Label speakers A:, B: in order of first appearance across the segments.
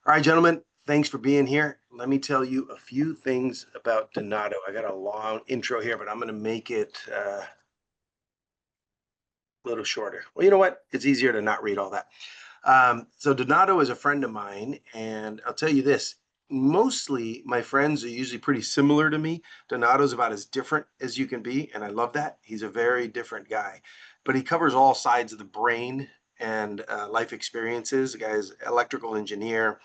A: All right, gentlemen, thanks for being here. Let me tell you a few things about Donato. I got a long intro here, but I'm going to make it a little shorter. Well, you know what? It's easier to not read all that. So Donato is a friend of mine, and I'll tell you this. Mostly my friends are usually pretty similar to me. Donato's about as different as you can be, and I love that. He's a very different guy, but he covers all sides of the brain and life experiences. The guy's electrical engineer.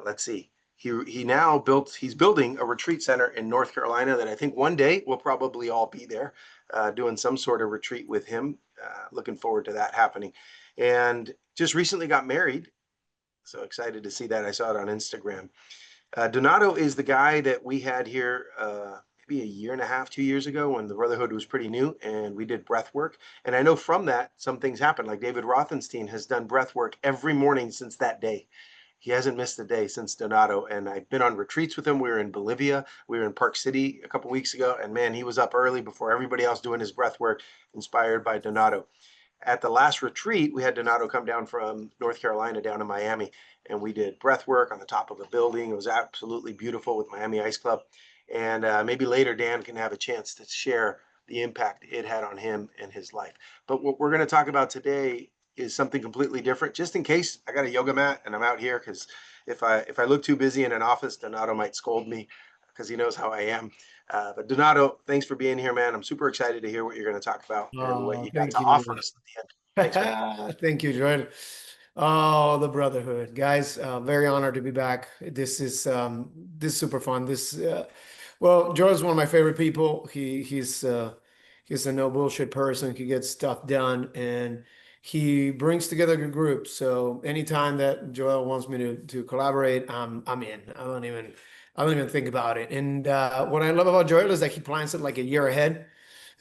A: Let's see. He's building a retreat center in North Carolina that I think one day we'll probably all be there doing some sort of retreat with him. Looking forward to that happening. And just recently got married. So excited to see that. I saw it on Instagram. Donato is the guy that we had here maybe a year and a half, 2 years ago when the Brotherhood was pretty new and we did breath work. And I know from that, some things happened. Like David Rothenstein has done breath work every morning since that day. He hasn't missed a day since Donato. And I've been on retreats with him. We were in Bolivia. We were in Park City a couple weeks ago. And man, he was up early before everybody else doing his breath work, inspired by Donato. At the last retreat, we had Donato come down from North Carolina down to Miami, and we did breath work on the top of a building. It was absolutely beautiful with Miami Ice Club. And maybe later Dan can have a chance to share the impact it had on him and his life. But what we're going to talk about today is something completely different. Just in case, I got a yoga mat and I'm out here because if I look too busy in an office, Donato might scold me because he knows how I am. But Donato, thanks for being here, man. I'm super excited to hear what you're going to talk about and what
B: Oh,
A: you got
B: thank
A: to offer
B: you.
A: us at the end. Thanks, man.
B: Thank you, Jordan. Oh, the brotherhood, guys. Very honored to be back. This is super fun. Well, Jordan's one of my favorite people. He's a no bullshit person. He gets stuff done, and he brings together a group. So anytime that Joel wants me to collaborate, I'm in. I don't even think about it. And what I love about Joel is that he plans it like a year ahead.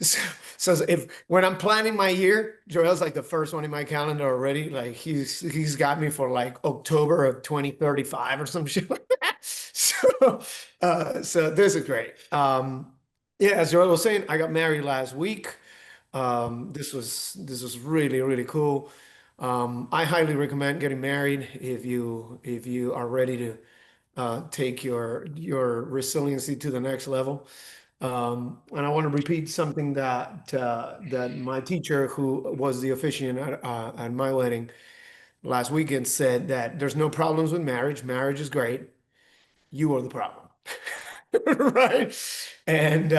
B: So, so if when I'm planning my year, Joel's like the first one in my calendar already. Like he's got me for like October of 2035 or some shit like that. So this is great. Yeah, as Joel was saying, I got married last week. This was really cool. I highly recommend getting married if you are ready to take your resiliency to the next level. And I want to repeat something that my teacher, who was the officiant at my wedding last weekend, said that there's no problems with marriage. Marriage is great. You are the problem, right? And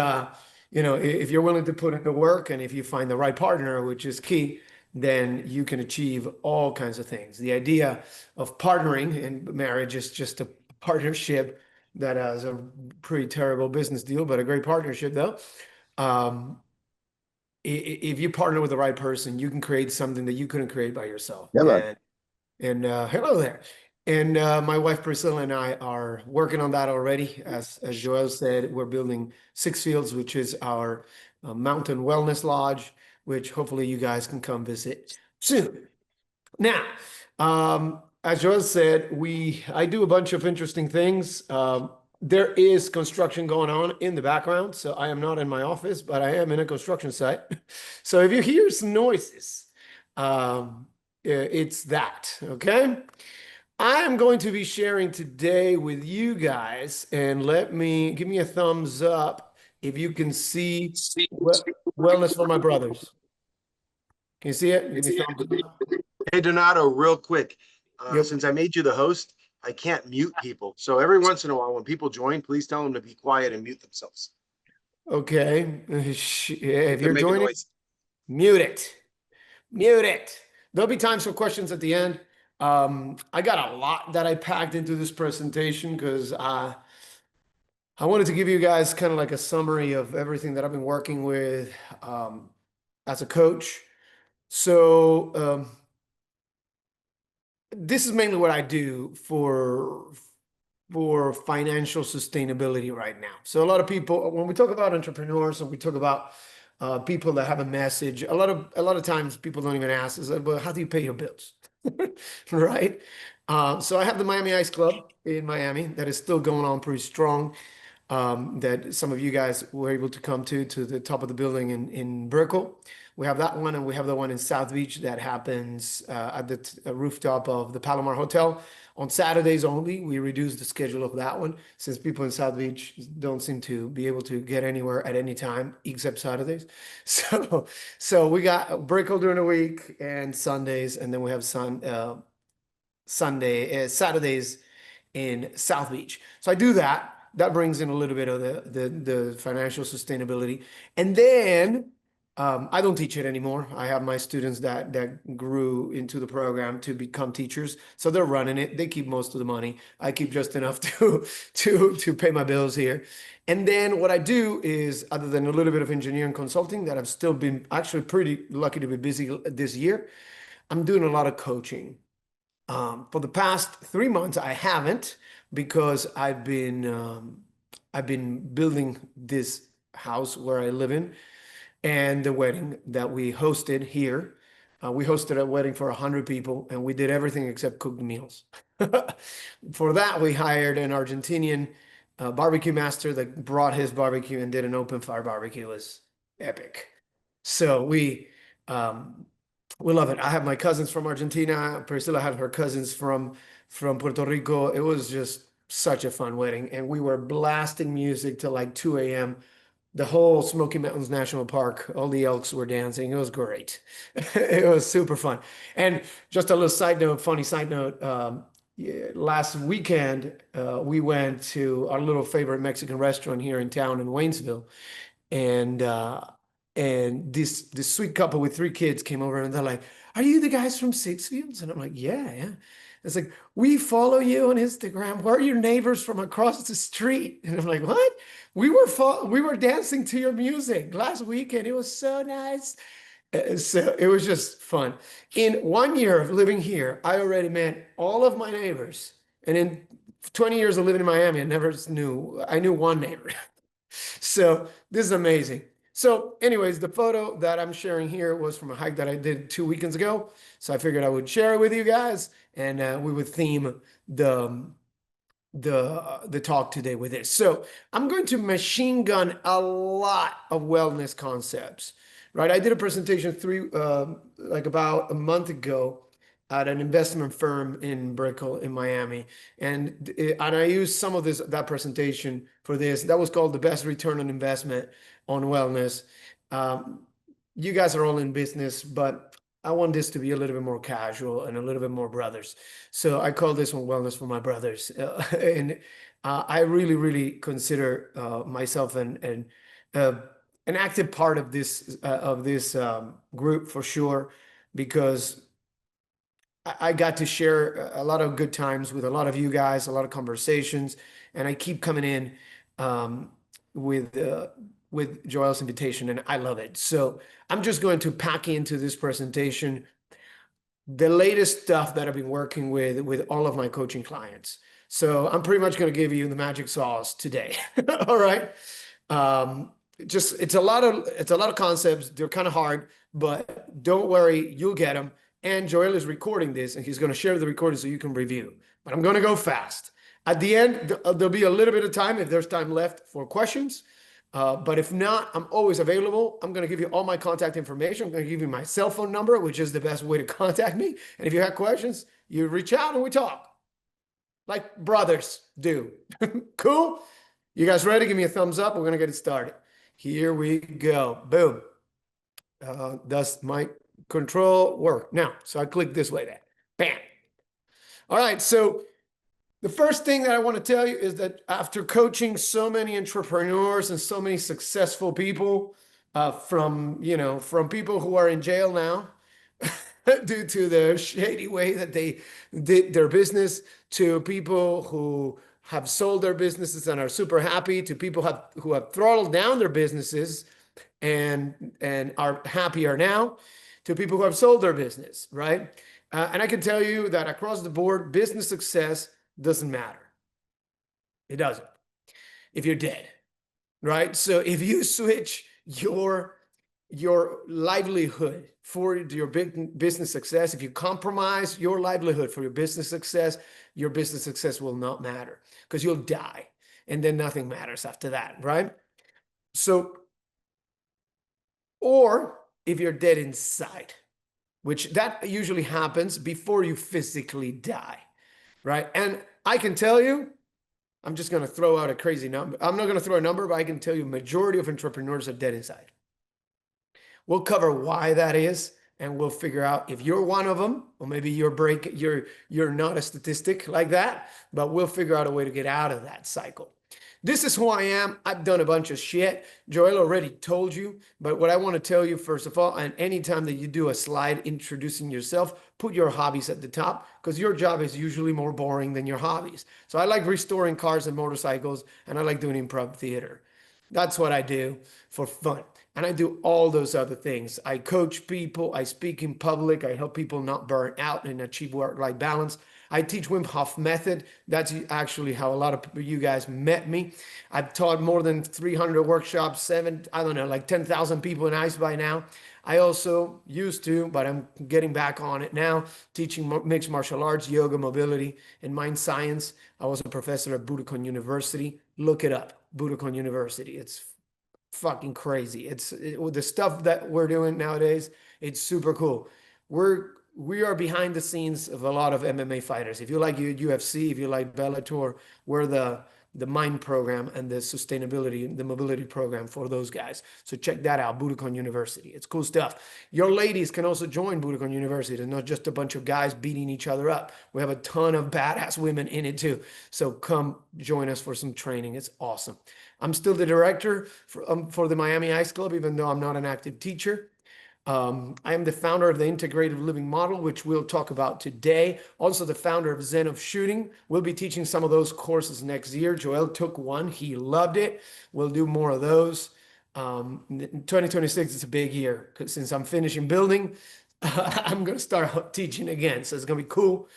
B: if you're willing to put in the work, and if you find the right partner, which is key, then you can achieve all kinds of things. The idea of partnering in marriage is just a partnership that is a pretty terrible business deal, but a great partnership though. Um, if you partner with the right person, you can create something that you couldn't create by yourself.
A: Yeah, man.
B: And hello there. And my wife Priscilla and I are working on that already. As Joel said, we're building Six Fields, which is our mountain wellness lodge, which hopefully you guys can come visit soon. Now, as Joel said, I do a bunch of interesting things. There is construction going on in the background, so I am not in my office, but I am in a construction site. So if you hear some noises, it's that, okay? I am going to be sharing today with you guys, and give me a thumbs up if you can see wellness for my brothers. Can you see it? Give me a thumbs up.
A: Hey, Donato, real quick.
B: Yep.
A: Since I made you the host, I can't mute people. So every once in a while, when people join, please tell them to be quiet and mute themselves
B: Okay.
A: if
B: If
A: they're
B: you're
A: making
B: joining,
A: noise.
B: mute it. Mute it. There'll be times for questions at the end. I got a lot that I packed into this presentation because I wanted to give you guys kind of like a summary of everything that I've been working with um, as a coach. So this is mainly what I do for financial sustainability right now. So a lot of people, when we talk about entrepreneurs and we talk about people that have a message, a lot of times people don't even ask us, well, how do you pay your bills? Right? So I have the Miami Ice Club in Miami that is still going on pretty strong. That some of you guys were able to come to the top of the building in Brickell. We have that one, and we have the one in South Beach that happens at the rooftop of the Palomar Hotel. On Saturdays only, we reduced the schedule of that one since people in South Beach don't seem to be able to get anywhere at any time except Saturdays. So, so we got Brickell during the week and Sundays, and then we have Saturdays in South Beach. So I do that. That brings in a little bit of the financial sustainability. And then I don't teach it anymore. I have my students that grew into the program to become teachers. So they're running it. They keep most of the money. I keep just enough to pay my bills here. And then what I do is, other than a little bit of engineering consulting that I've still been actually pretty lucky to be busy this year, I'm doing a lot of coaching. For the past 3 months, I haven't because I've been building this house where I live in, and the wedding that we hosted here. We hosted a wedding for 100 people, and we did everything except cook the meals. For that, we hired an Argentinian barbecue master that brought his barbecue and did an open fire barbecue. It was epic. So we love it. I have my cousins from Argentina. Priscilla had her cousins from Puerto Rico. It was just such a fun wedding, and we were blasting music till like 2 a.m. The whole Smoky Mountains National Park, all the elks were dancing. It was great. It was super fun. And just a little side note, funny side note. Yeah, last weekend, we went to our little favorite Mexican restaurant here in town in Waynesville, and this sweet couple with three kids came over and they're like, "Are you the guys from Six Fields?" And I'm like, "Yeah, yeah." It's like, "We follow you on Instagram. We're your neighbors from across the street." And I'm like, "What? We were dancing to your music last weekend. It was so nice." So it was just fun. In 1 year of living here, I already met all of my neighbors. And in 20 years of living in Miami, I knew one neighbor. So this is amazing. So, anyways, the photo that I'm sharing here was from a hike that I did 2 weekends ago. So I figured I would share it with you guys, and we would theme the the talk today with this. So I'm going to machine gun a lot of wellness concepts, right? I did a presentation like about a month ago at an investment firm in Brickell in Miami, and I used some of that presentation for this. That was called the best return on investment on wellness. Um, you guys are all in business, but I want this to be a little bit more casual and a little bit more brothers. So I call this one Wellness for My Brothers. And I really, really consider myself uh, an active part of this group for sure, because I got to share a lot of good times with a lot of you guys, a lot of conversations, and I keep coming in um, with uh, with Joel's invitation, and I love it. So I'm just going to pack into this presentation the latest stuff that I've been working with all of my coaching clients. So I'm pretty much going to give you the magic sauce today. All right. Um, just it's a lot of concepts. They're kind of hard, but don't worry, you'll get them. And Joel is recording this, and he's going to share the recording so you can review. But I'm going to go fast. At the end, there'll be a little bit of time if there's time left for questions. But if not, I'm always available. I'm going to give you all my contact information. I'm going to give you my cell phone number, which is the best way to contact me. And if you have questions, you reach out and we talk like brothers do. Cool? You guys ready? Give me a thumbs up. We're going to get it started. Here we go. Boom. Does my control work? Now, so I click this way there. Bam. All right. So the first thing that I want to tell you is that after coaching so many entrepreneurs and so many successful people, from people who are in jail now due to the shady way that they did their business, to people who have sold their businesses and are super happy, to people who have throttled down their businesses and are happier now, to people who have sold their business, right? And I can tell you that across the board, business success doesn't matter. It doesn't. If you're dead, right? So if you switch your livelihood for your business success, if you compromise your livelihood for your business success will not matter, because you'll die, and then nothing matters after that, right? So, or if you're dead inside, which that usually happens before you physically die. right? And I can tell you, I'm just going to throw out a crazy number. I'm not going to throw a number, but I can tell you majority of entrepreneurs are dead inside. We'll cover why that is, and we'll figure out if you're one of them, or maybe you're not a statistic like that, but we'll figure out a way to get out of that cycle. This is who I am. I've done a bunch of shit. Joel already told you, but what I want to tell you, first of all, and anytime that you do a slide introducing yourself, put your hobbies at the top because your job is usually more boring than your hobbies. So I like restoring cars and motorcycles, and I like doing improv theater. That's what I do for fun. And I do all those other things. I coach people, I speak in public, I help people not burn out and achieve work-life balance. I teach Wim Hof method. That's actually how a lot of you guys met me. I've taught more than 300 workshops, I don't know, like 10,000 people in ICE by now. I also used to, but I'm getting back on it now, teaching mixed martial arts, yoga, mobility, and mind science. I was a professor at Budokan University. Look it up, Budokan University. It's fucking crazy. With the stuff that we're doing nowadays, it's super cool. We are behind the scenes of a lot of MMA fighters. If you like UFC, if you like Bellator, we're the mind program and the sustainability, the mobility program for those guys. So check that out, Budokan University. It's cool stuff. Your ladies can also join Budokan University. It's not just a bunch of guys beating each other up. We have a ton of badass women in it too. So come join us for some training. It's awesome. I'm still the director for the Miami Ice Club, even though I'm not an active teacher. I am the founder of the integrative living model, which we'll talk about today. Also, the founder of Zen of Shooting. We'll be teaching some of those courses next year. Joel took one. He loved it. We'll do more of those. 2026 is a big year because since I'm finishing building, I'm going to start teaching again. So it's going to be cool.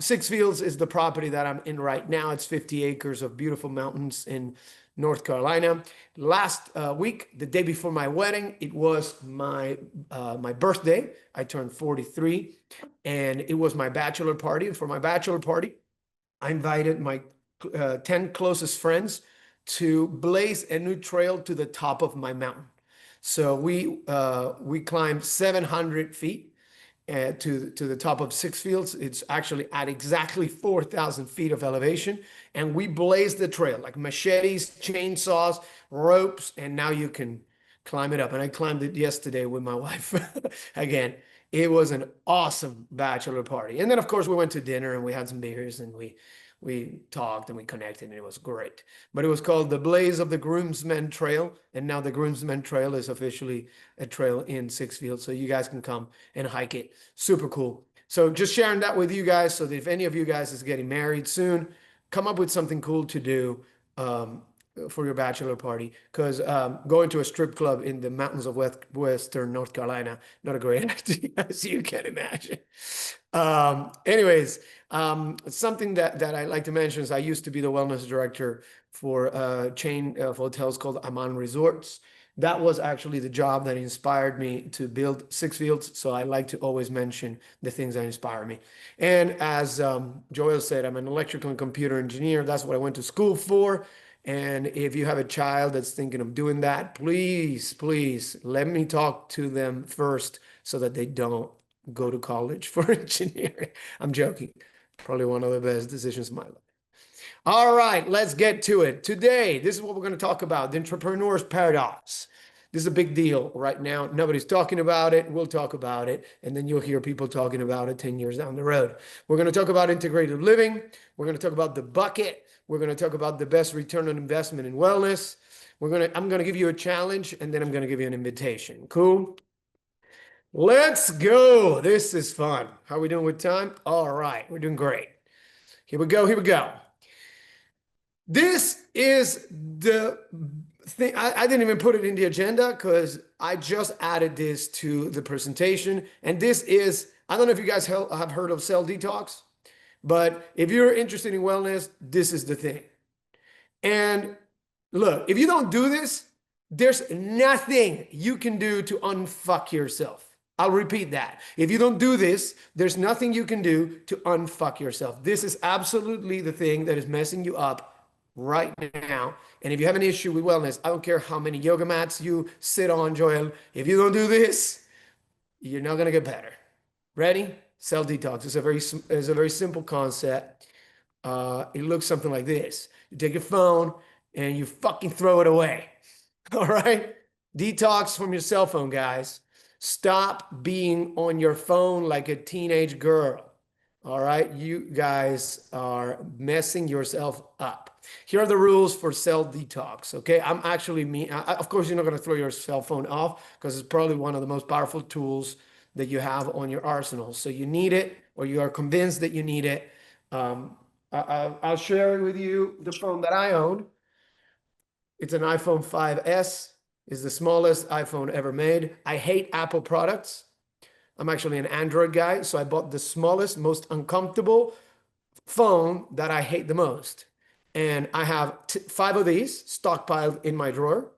B: Six Fields is the property that I'm in right now. It's 50 acres of beautiful mountains in North Carolina. Last week, the day before my wedding, it was my birthday. I turned 43, and it was my bachelor party. And for my bachelor party, I invited my 10 closest friends to blaze a new trail to the top of my mountain. So we climbed 700 feet to the top of Six Fields. It's actually at exactly 4,000 feet of elevation. And we blazed the trail like machetes, chainsaws, ropes, and now you can climb it up. And I climbed it yesterday with my wife. Again, it was an awesome bachelor party. And then, of course, we went to dinner and we had some beers and we talked and we connected and it was great. But it was called the Blaze of the Groomsmen Trail. And now the Groomsmen Trail is officially a trail in Six Fields. So you guys can come and hike it. Super cool. So just sharing that with you guys so that if any of you guys is getting married soon, come up with something cool to do for your bachelor party. Because going to a strip club in the mountains of Western North Carolina, not a great idea, as you can imagine. Anyways, something that I like to mention is I used to be the wellness director for a chain of hotels called Aman Resorts. That was actually the job that inspired me to build Six Fields. So I like to always mention the things that inspire me. And as Joel said, I'm an electrical and computer engineer. That's what I went to school for. And if you have a child that's thinking of doing that, please, please let me talk to them first so that they don't go to college for engineering. I'm joking. Probably one of the best decisions of my life. All right, let's get to it. Today, this is what we're going to talk about, the entrepreneur's paradox. This is a big deal right now. Nobody's talking about it. We'll talk about it. And then you'll hear people talking about it 10 years down the road. We're going to talk about integrative living. We're going to talk about the bucket. We're going to talk about the best return on investment in wellness. I'm going to give you a challenge, and then I'm going to give you an invitation. Cool? Let's go. This is fun. How are we doing with time? All right, we're doing great. Here we go. Here we go. This is the thing. I didn't even put it in the agenda because I just added this to the presentation. And this is, I don't know if you guys have heard of cell detox, but if you're interested in wellness, this is the thing. And look, if you don't do this, there's nothing you can do to unfuck yourself. I'll repeat that. If you don't do this, there's nothing you can do to unfuck yourself. This is absolutely the thing that is messing you up right now. And if you have an issue with wellness, I don't care how many yoga mats you sit on, Joel. If you don't do this, you're not going to get better. Ready? cell detox is a very simple concept. It looks something like this. You take your phone and you fucking throw it away. All right? Detox from your cell phone, guys. Stop being on your phone like a teenage girl. All right? You guys are messing yourself up. Here are the rules for cell detox. Okay. I'm actually me. Of course, you're not going to throw your cell phone off because it's probably one of the most powerful tools that you have on your arsenal. So you need it, or you are convinced that you need it. Um, I'll share with you the phone that I own. It's an iPhone 5S. It's the smallest iPhone ever made. I hate Apple products. I'm actually an Android guy, so I bought the smallest, most uncomfortable phone that I hate the most. And I have five of these stockpiled in my drawer.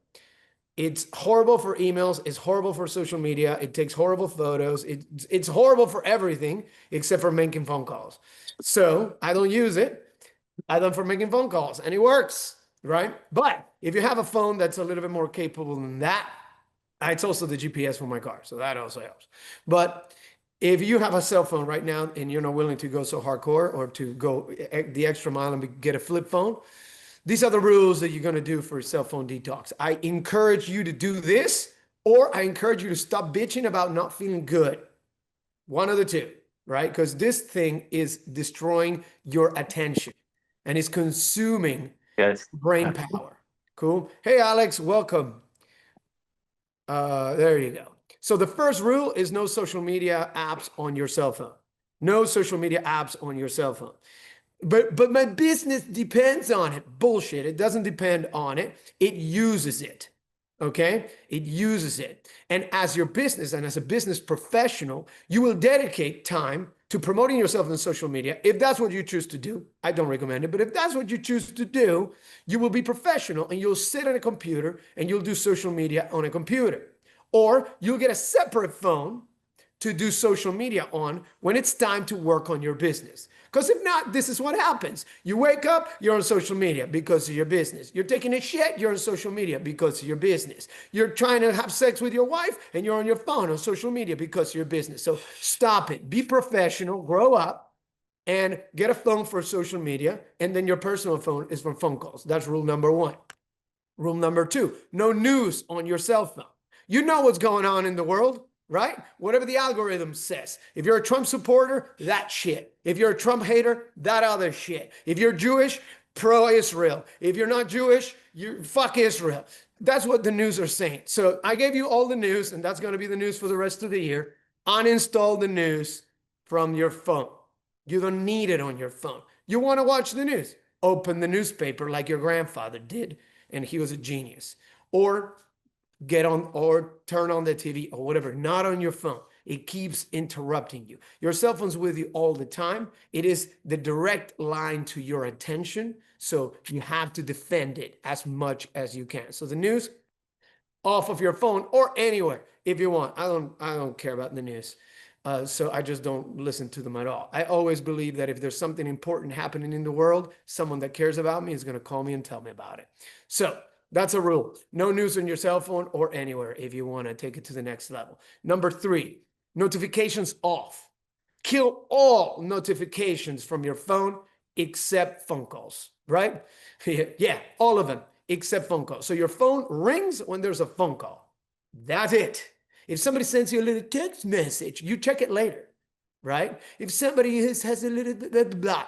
B: It's horrible for emails. It's horrible for social media. It takes horrible photos. It's horrible for everything except for making phone calls. So I don't use it. I done for making phone calls, and it works, right? But if you have a phone that's a little bit more capable than that, it's also the GPS for my car, so that also helps. But if you have a cell phone right now and you're not willing to go so hardcore or to go the extra mile and get a flip phone, these are the rules that you're going to do for cell phone detox. I encourage you to do this, or I encourage you to stop bitching about not feeling good. One of the two, right? Because this thing is destroying your attention and is consuming
C: Yes.
B: brain power. Cool. Hey, Alex, welcome. There you go. So the first rule is no social media apps on your cell phone. No social media apps on your cell phone. But my business depends on it. Bullshit. It doesn't depend on it. It uses it. Okay? It uses it. And as your business and as a business professional, you will dedicate time to promoting yourself on social media. If that's what you choose to do, I don't recommend it, but if that's what you choose to do, you will be professional and you'll sit on a computer and you'll do social media on a computer. Or you'll get a separate phone to do social media on when it's time to work on your business. Because if not, this is what happens. You wake up, you're on social media because of your business. You're taking a shit, you're on social media because of your business. You're trying to have sex with your wife and you're on your phone on social media because of your business. So stop it. Be professional, grow up, and get a phone for social media. And then your personal phone is for phone calls. That's rule number one. Rule number two, no news on your cell phone. You know what's going on in the world, right? Whatever the algorithm says. If you're a Trump supporter, that shit. If you're a Trump hater, that other shit. If you're Jewish, pro-Israel. If you're not Jewish, you fuck Israel. That's what the news are saying. So I gave you all the news, and that's going to be the news for the rest of the year. Uninstall the news from your phone. You don't need it on your phone. You want to watch the news? Open the newspaper like your grandfather did, and he was a genius. Or get on or turn on the TV or whatever, not on your phone. It keeps interrupting you. Your cell phone's with you all the time. It is the direct line to your attention. So you have to defend it as much as you can. So the news, off of your phone or anywhere if you want. I don't care about the news. So I just don't listen to them at all. I always believe that if there's something important happening in the world, someone that cares about me is going to call me and tell me about it. So that's a rule. No news on your cell phone or anywhere if you want to take it to the next level. Number three, notifications off. Kill all notifications from your phone except phone calls, right? Yeah, all of them except phone calls. So your phone rings when there's a phone call. That's it. If somebody sends you a little text message, you check it later, right? If somebody has a little blah, blah, blah,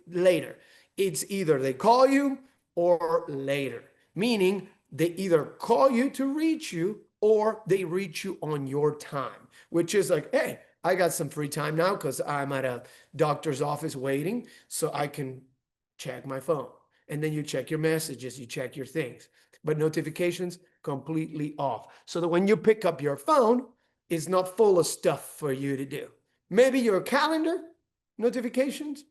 B: later, it's either they call you or later, meaning they either call you to reach you or they reach you on your time, which is like, hey, I got some free time now because I'm at a doctor's office waiting, so I can check my phone. And then you check your messages, you check your things. But notifications completely off. So that when you pick up your phone, it's not full of stuff for you to do. Maybe your calendar notifications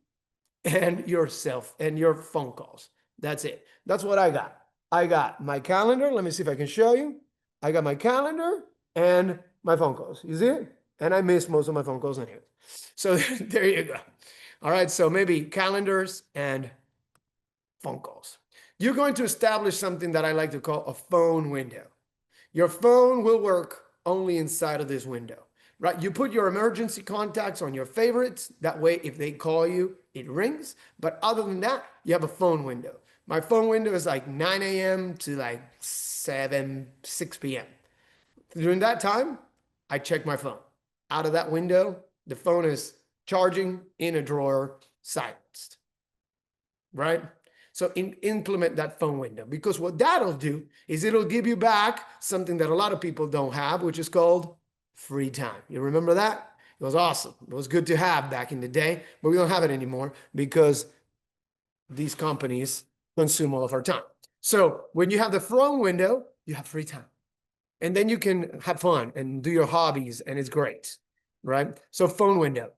B: and yourself and your phone calls. That's it. That's what I got. I got my calendar. Let me see if I can show you. I got my calendar and my phone calls. You see it? And I miss most of my phone calls anyway. So there you go. All right. So maybe calendars and phone calls. You're going to establish something that I like to call a phone window. Your phone will work only inside of this window. right? You put your emergency contacts on your favorites. That way, if they call you, it rings. But other than that, you have a phone window. My phone window is like 9 a.m. to like 6 p.m. During that time, I check my phone. Out of that window, the phone is charging in a drawer, silenced, right? So implement that phone window, because what that'll do is it'll give you back something that a lot of people don't have, which is called free time. You remember that? It was awesome. It was good to have back in the day, but we don't have it anymore because these companies consume all of our time. So when you have the phone window, you have free time. And then you can have fun and do your hobbies, and it's great, right? So phone window.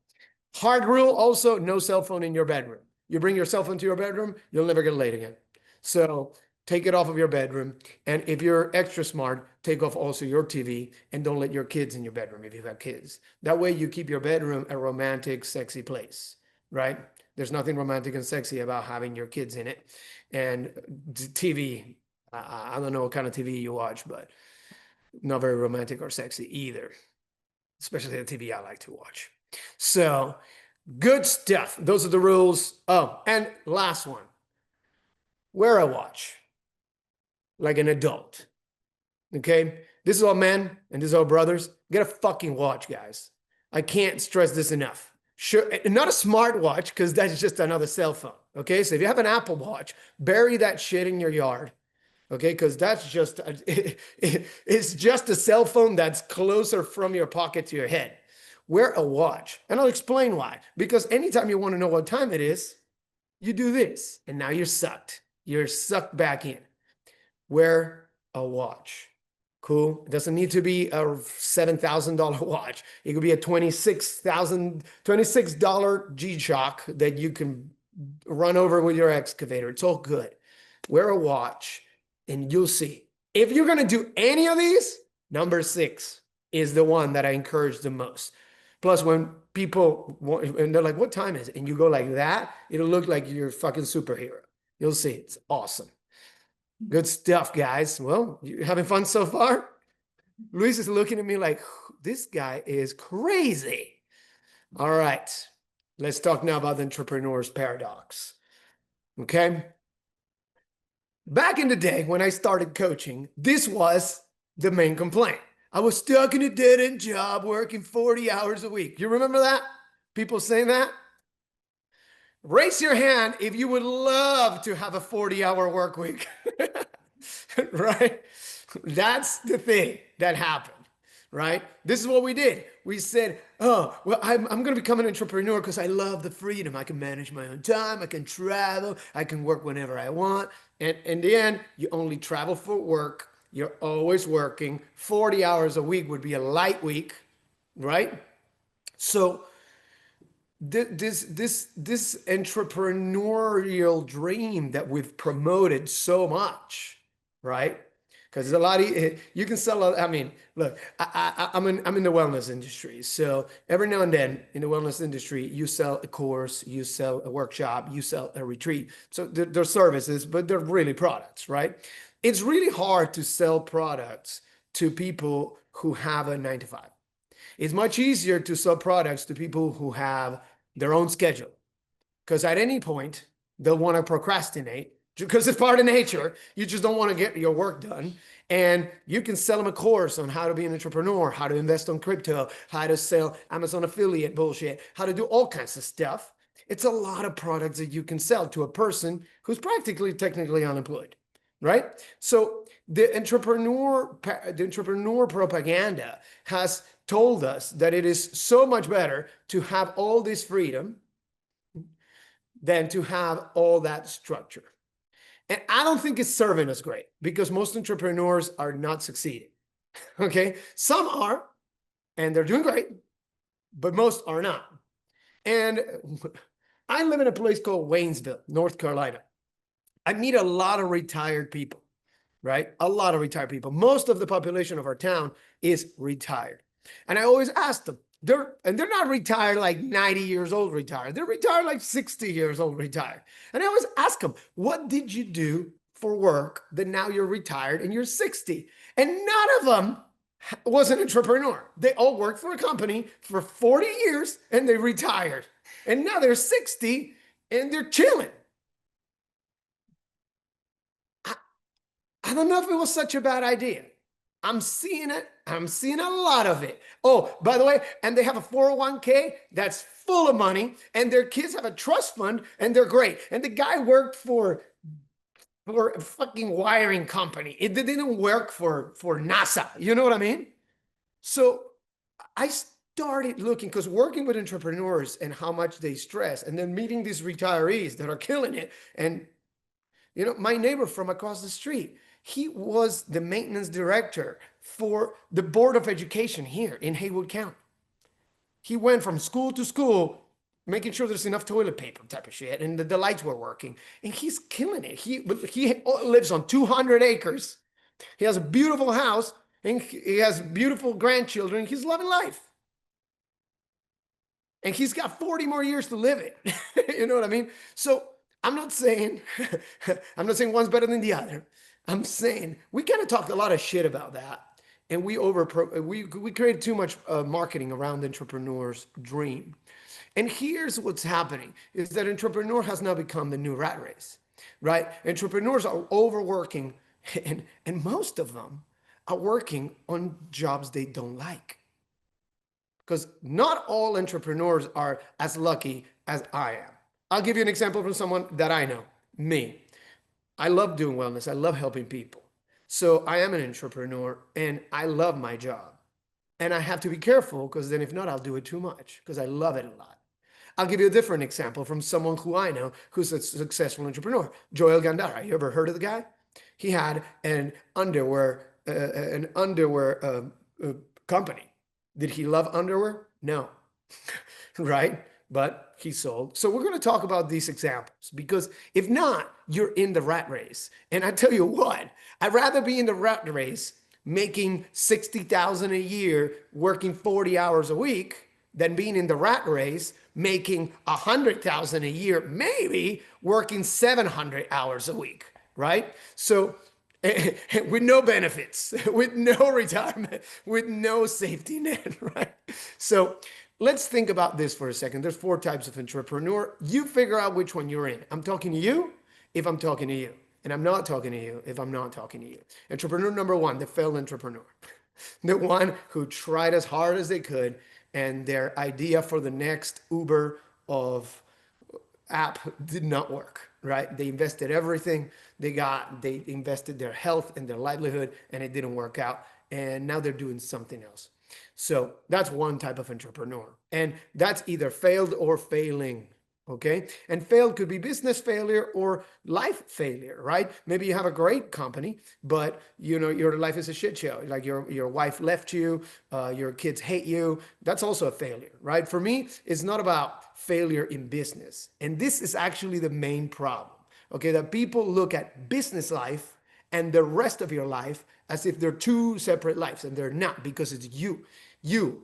B: Hard rule also, no cell phone in your bedroom. You bring your cell phone to your bedroom, you'll never get laid again. So take it off of your bedroom. And if you're extra smart, take off also your TV, and don't let your kids in your bedroom if you have kids. That way you keep your bedroom a romantic, sexy place, right? There's nothing romantic and sexy about having your kids in it. And TV, I don't know what kind of TV you watch, but not very romantic or sexy either, especially the TV I like to watch. So good stuff. Those are the rules. Oh, and last one, wear a watch like an adult. Okay. This is all men and this is all brothers. Get a fucking watch, guys. I can't stress this enough. Sure, not a smart watch, because that's just another cell phone. Okay. So if you have an Apple Watch, bury that shit in your yard. Okay, because that's just it's just a cell phone that's closer from your pocket to your head. Wear a watch, and I'll explain why. Because anytime you want to know what time it is, you do this, and now you're sucked. You're sucked back in. Wear a watch. Cool. It doesn't need to be a $7,000 watch. It could be a $26 G-Shock that you can run over with your excavator. It's all good. Wear a watch. And you'll see. If you're going to do any of these, number 6 is the one that I encourage the most. Plus, when people want, and they're like, what time is it? And you go like that, it'll look like you're a fucking superhero. You'll see. It's awesome. Good stuff, guys. Well, you having fun so far? Luis is looking at me like, this guy is crazy. All right. Let's talk now about the entrepreneur's paradox. Okay. Back in the day when I started coaching, this was the main complaint. I was stuck in a dead-end job working 40 hours a week. You remember that? People saying that? Raise your hand if you would love to have a 40-hour work week. Right? That's the thing that happened. Right? This is what we did. We said, oh, well, I'm going to become an entrepreneur because I love the freedom. I can manage my own time. I can travel. I can work whenever I want. And in the end, you only travel for work. You're always working. 40 hours a week would be a light week, right? So this entrepreneurial dream that we've promoted so much, right? Because there's a lot of, you can sell. I mean, look, I'm in the wellness industry, so every now and then in the wellness industry, you sell a course, you sell a workshop, you sell a retreat. So they're services, but they're really products, right? It's really hard to sell products to people who have a 9 to 5. It's much easier to sell products to people who have their own schedule, because at any point they'll want to procrastinate because it's part of nature. You just don't want to get your work done. And you can sell them a course on how to be an entrepreneur, how to invest on crypto, how to sell Amazon affiliate bullshit, how to do all kinds of stuff. It's a lot of products that you can sell to a person who's practically technically unemployed, right? So the entrepreneur propaganda has told us that it is so much better to have all this freedom than to have all that structure. And I don't think it's serving us great, because most entrepreneurs are not succeeding. Okay. Some are, and they're doing great, but most are not. And I live in a place called Waynesville, North Carolina. I meet a lot of retired people, right? A lot of retired people. Most of the population of our town is retired. And I always ask them, they're not retired like 90 years old retired. They're retired like 60 years old retired. And I always ask them, what did you do for work that now you're retired and you're 60? And none of them was an entrepreneur. They all worked for a company for 40 years and they retired. And now they're 60 and they're chilling. I, I don't know if it was such a bad idea. I'm seeing it. I'm seeing a lot of it. Oh, by the way, and they have a 401k that's full of money, and their kids have a trust fund, and they're great. And the guy worked for a fucking wiring company. It didn't work for NASA. You know what I mean? So I started looking because working with entrepreneurs and how much they stress, and then meeting these retirees that are killing it. And my neighbor from across the street, he was the maintenance director for the Board of Education here in Haywood County. He went from school to school, making sure there's enough toilet paper type of shit, and the lights were working. And he's killing it. He lives on 200 acres. He has a beautiful house, and he has beautiful grandchildren. He's loving life. And he's got 40 more years to live it. You know what I mean? So I'm not saying I'm not saying one's better than the other. I'm saying we kind of talked a lot of shit about that, and we created too much marketing around the entrepreneur's dream. And here's what's happening: is that entrepreneur has now become the new rat race, right? Entrepreneurs are overworking, and most of them are working on jobs they don't like. Because not all entrepreneurs are as lucky as I am. I'll give you an example from someone that I know, me. I love doing wellness. I love helping people. So I am an entrepreneur and I love my job. And I have to be careful because then if not, I'll do it too much because I love it a lot. I'll give you a different example from someone who I know who's a successful entrepreneur, Joel Gandara. You ever heard of the guy? He had an underwear company. Did he love underwear? No. Right? But he sold. So we're going to talk about these examples because if not, you're in the rat race. And I tell you what, I'd rather be in the rat race making 60,000 a year, working 40 hours a week than being in the rat race making 100,000 a year, maybe working 700 hours a week, right? So with no benefits, with no retirement, with no safety net, right? So let's think about this for a second. There's 4 types of entrepreneur. You figure out which one you're in. I'm talking to you if I'm talking to you. And I'm not talking to you if I'm not talking to you. Entrepreneur number 1, the failed entrepreneur. The one who tried as hard as they could, and their idea for the next Uber of app did not work, right? They invested everything they invested their health and their livelihood, and it didn't work out. And now they're doing something else. So that's one type of entrepreneur. And that's either failed or failing. Okay. And failed could be business failure or life failure, right? Maybe you have a great company, but your life is a shit show. Like your wife left you, your kids hate you. That's also a failure, right? For me, it's not about failure in business. And this is actually the main problem. Okay. That people look at business life and the rest of your life as if they're 2 separate lives, and they're not, because it's you.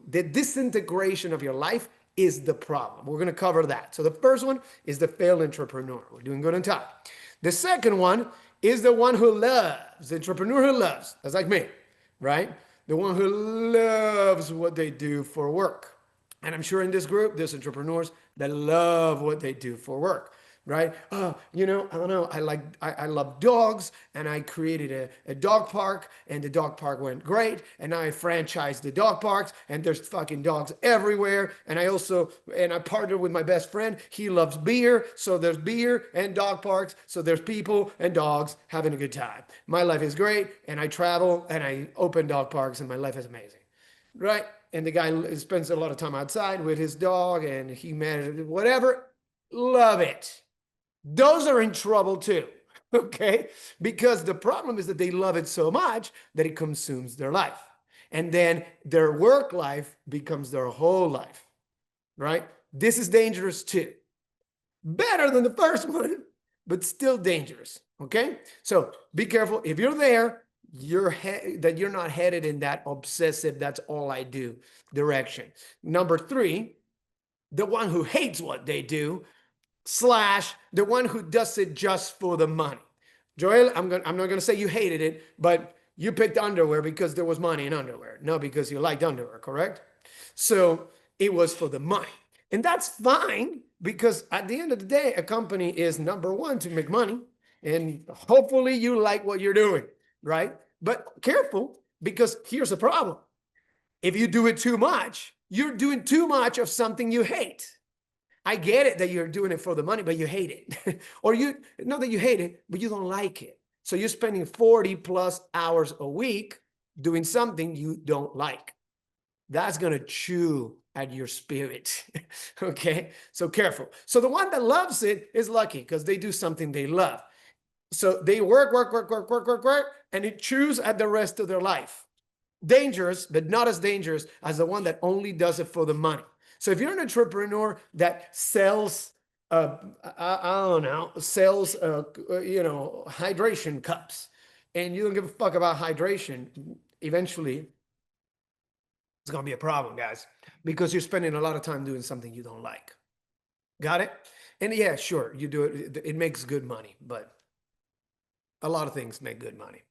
B: The disintegration of your life is the problem. We're going to cover that. So the first one is the failed entrepreneur. We're doing good on top. The second one is the one who loves, the entrepreneur who loves. That's like me, right? The one who loves what they do for work. And I'm sure in this group, there's entrepreneurs that love what they do for work. Right? I don't know. I love dogs, and I created a dog park, and the dog park went great. And now I franchised the dog parks, and there's fucking dogs everywhere. And I partnered with my best friend. He loves beer. So there's beer and dog parks. So there's people and dogs having a good time. My life is great. And I travel and I open dog parks, and my life is amazing. Right? And the guy spends a lot of time outside with his dog, and he manages whatever. Love it. Those are in trouble too, okay? Because the problem is that they love it so much that it consumes their life. And then their work life becomes their whole life, right? This is dangerous too. Better than the first one, but still dangerous, okay? So be careful. If you're there, that you're not headed in that obsessive, that's all I do direction. Number 3, the one who hates what they do / the one who does it just for the money. Joel, I'm not going to say you hated it, but You picked underwear because there was money in underwear, not because you liked underwear, correct? So it was for the money. And that's fine because at the end of the day, a company is number one to make money. And hopefully you like what you're doing, right? But careful, because here's the problem. If you do it too much, you're doing too much of something you hate. I get it that you're doing it for the money, but you hate it. Or you, not that you hate it, but you don't like it. So you're spending 40 plus hours a week doing something you don't like. That's going to chew at your spirit. Okay. So careful. So the one that loves it is lucky because they do something they love. So they work, and it chews at the rest of their life. Dangerous, but not as dangerous as the one that only does it for the money. So if you're an entrepreneur that sells, I don't know, sells, hydration cups, and you don't give a fuck about hydration, eventually it's going to be a problem, guys, because you're spending a lot of time doing something you don't like. Got it? And yeah, sure, you do it. It makes good money, but a lot of things make good money.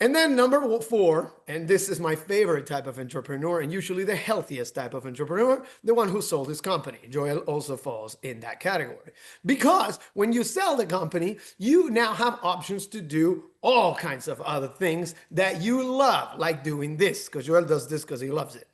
B: And then number 4, and this is my favorite type of entrepreneur, and usually the healthiest type of entrepreneur, the one who sold his company. Joel also falls in that category. Because when you sell the company, you now have options to do all kinds of other things that you love, like doing this, because Joel does this because he loves it,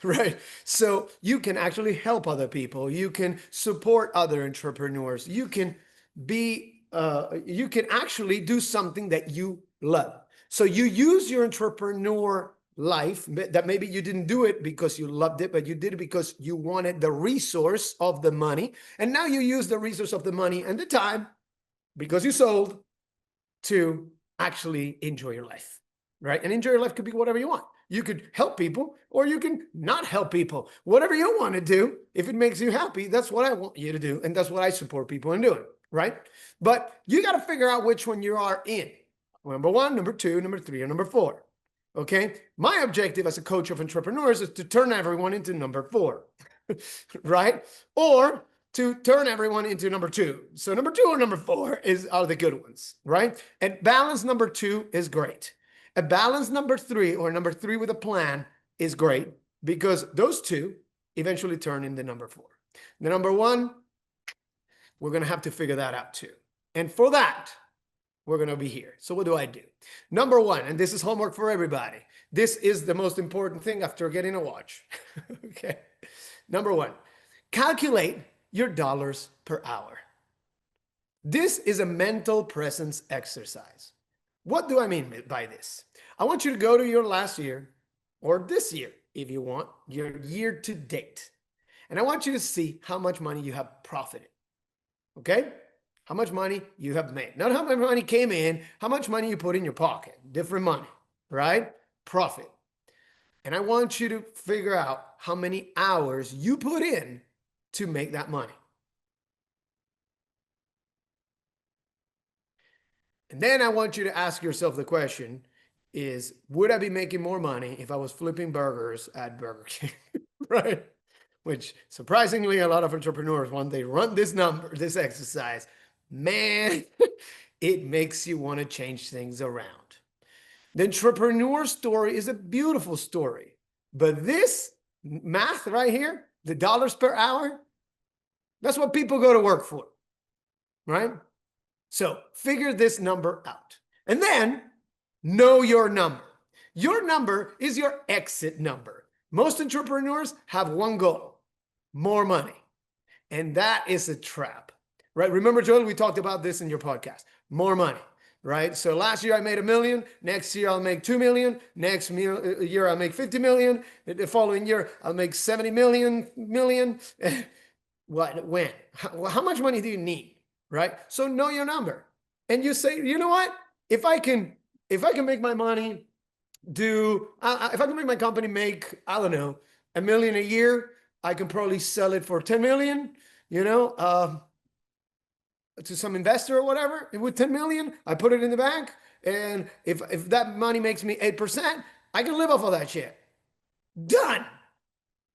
B: right? So you can actually help other people. You can support other entrepreneurs. You can you can actually do something that you love. So you use your entrepreneur life that maybe you didn't do it because you loved it, but you did it because you wanted the resource of the money. And now you use the resource of the money and the time because you sold to actually enjoy your life, right? And enjoy your life could be whatever you want. You could help people or you can not help people. Whatever you want to do, if it makes you happy, that's what I want you to do. And that's what I support people in doing, right? But you got to figure out which one you are in. Number 1, number 2, number 3, or number 4. Okay. My objective as a coach of entrepreneurs is to turn everyone into number 4, right? Or to turn everyone into number 2. So number 2 or number 4 are the good ones, right? And balance number 2 is great. A balance number 3 or number 3 with a plan is great because those 2 eventually turn into number 4. The number 1, we're going to have to figure that out too. And for that, we're going to be here. So what do I do? Number 1, and this is homework for everybody. This is the most important thing after getting a watch. Okay. Number 1, calculate your dollars per hour. This is a mental presence exercise. What do I mean by this? I want you to go to your last year or this year, if you want, your year to date. And I want you to see how much money you have profited. Okay? How much money you have made. Not how much money came in, how much money you put in your pocket. Different money, right? Profit. And I want you to figure out how many hours you put in to make that money. And then I want you to ask yourself the question is, would I be making more money if I was flipping burgers at Burger King, right? Which surprisingly, a lot of entrepreneurs, when they run this exercise, man, it makes you want to change things around. The entrepreneur story is a beautiful story, but this math right here, the dollars per hour, that's what people go to work for, right? So figure this number out and then know your number. Your number is your exit number. Most entrepreneurs have one goal, more money. And that is a trap, right? Remember, Joel, we talked about this in your podcast, more money, right? So last year I made $1 million. Next year I'll make $2 million. Next year I'll make 50 million. The following year I'll make 70 million. What, when? How much money do you need, right? So know your number. And you say, you know what? If I can make my money if I can make my company make, I don't know, $1 million a year, I can probably sell it for 10 million, to some investor or whatever. And with 10 million, I put it in the bank. And if that money makes me 8%, I can live off of that shit. Done.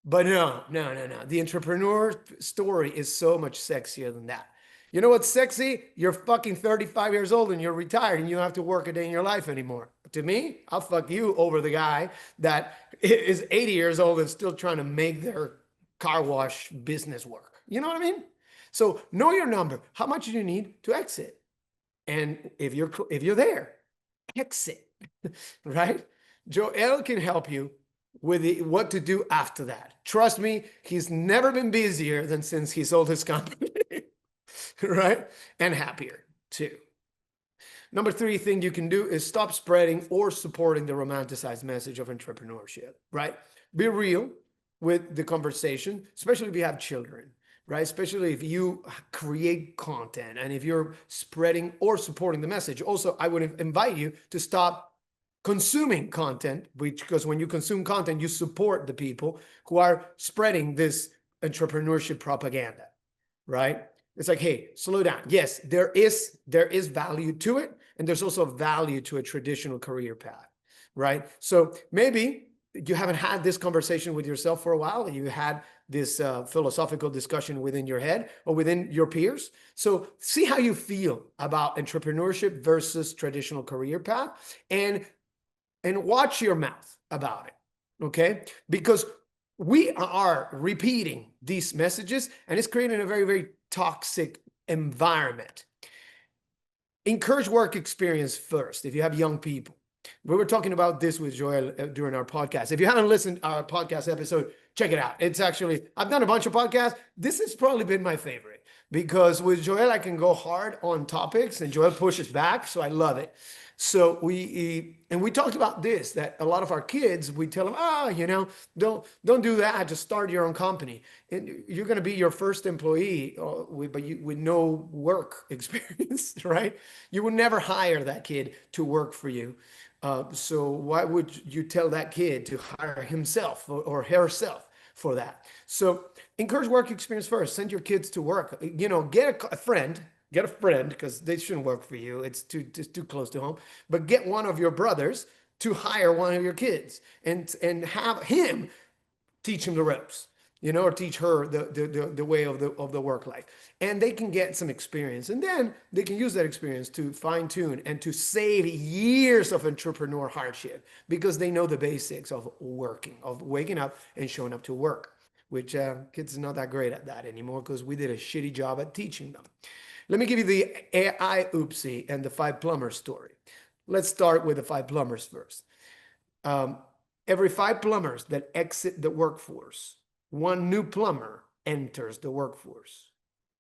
B: But no. The entrepreneur story is so much sexier than that. You know what's sexy? You're fucking 35 years old and you're retired and you don't have to work a day in your life anymore. To me, I'll fuck you over the guy that is 80 years old and still trying to make their car wash business work. You know what I mean? So know your number. How much do you need to exit? And if you're there, exit, right? Joel can help you with what to do after that. Trust me, he's never been busier than since he sold his company, right? And happier too. Number three thing you can do is stop spreading or supporting the romanticized message of entrepreneurship, right? Be real with the conversation, especially if you have children, right? Especially if you create content and if you're spreading or supporting the message. Also, I would invite you to stop consuming content, because when you consume content, you support the people who are spreading this entrepreneurship propaganda, right? It's like, hey, slow down. Yes, there is value to it, and there's also value to a traditional career path, right? So maybe you haven't had this conversation with yourself for a while, and you had this philosophical discussion within your head or within your peers. So see how you feel about entrepreneurship versus traditional career path, and watch your mouth about it, okay? Because we are repeating these messages, and it's creating a very, very toxic environment. Encourage work experience first if you have young people. We were talking about this with Joel during our podcast. If you haven't listened to our podcast episode, check it out. It's actually, I've done a bunch of podcasts. This has probably been my favorite because with Joel, I can go hard on topics and Joel pushes back. So I love it. So we talked about this, that a lot of our kids, we tell them, don't do that. Just start your own company. And you're going to be your first employee, with no work experience, right? You would never hire that kid to work for you. So why would you tell that kid to hire himself or herself for that? So encourage work experience first. Send your kids to work. Get a friend. Get a friend, because they shouldn't work for you. It's too close to home. But get one of your brothers to hire one of your kids and have him teach him the ropes, or teach her the way of the work life. And they can get some experience. And then they can use that experience to fine tune and to save years of entrepreneur hardship, because they know the basics of working, of waking up and showing up to work, which kids are not that great at that anymore because we did a shitty job at teaching them. Let me give you the AI oopsie and the 5 plumbers story. Let's start with the 5 plumbers first. Every 5 plumbers that exit the workforce, 1 new plumber enters the workforce.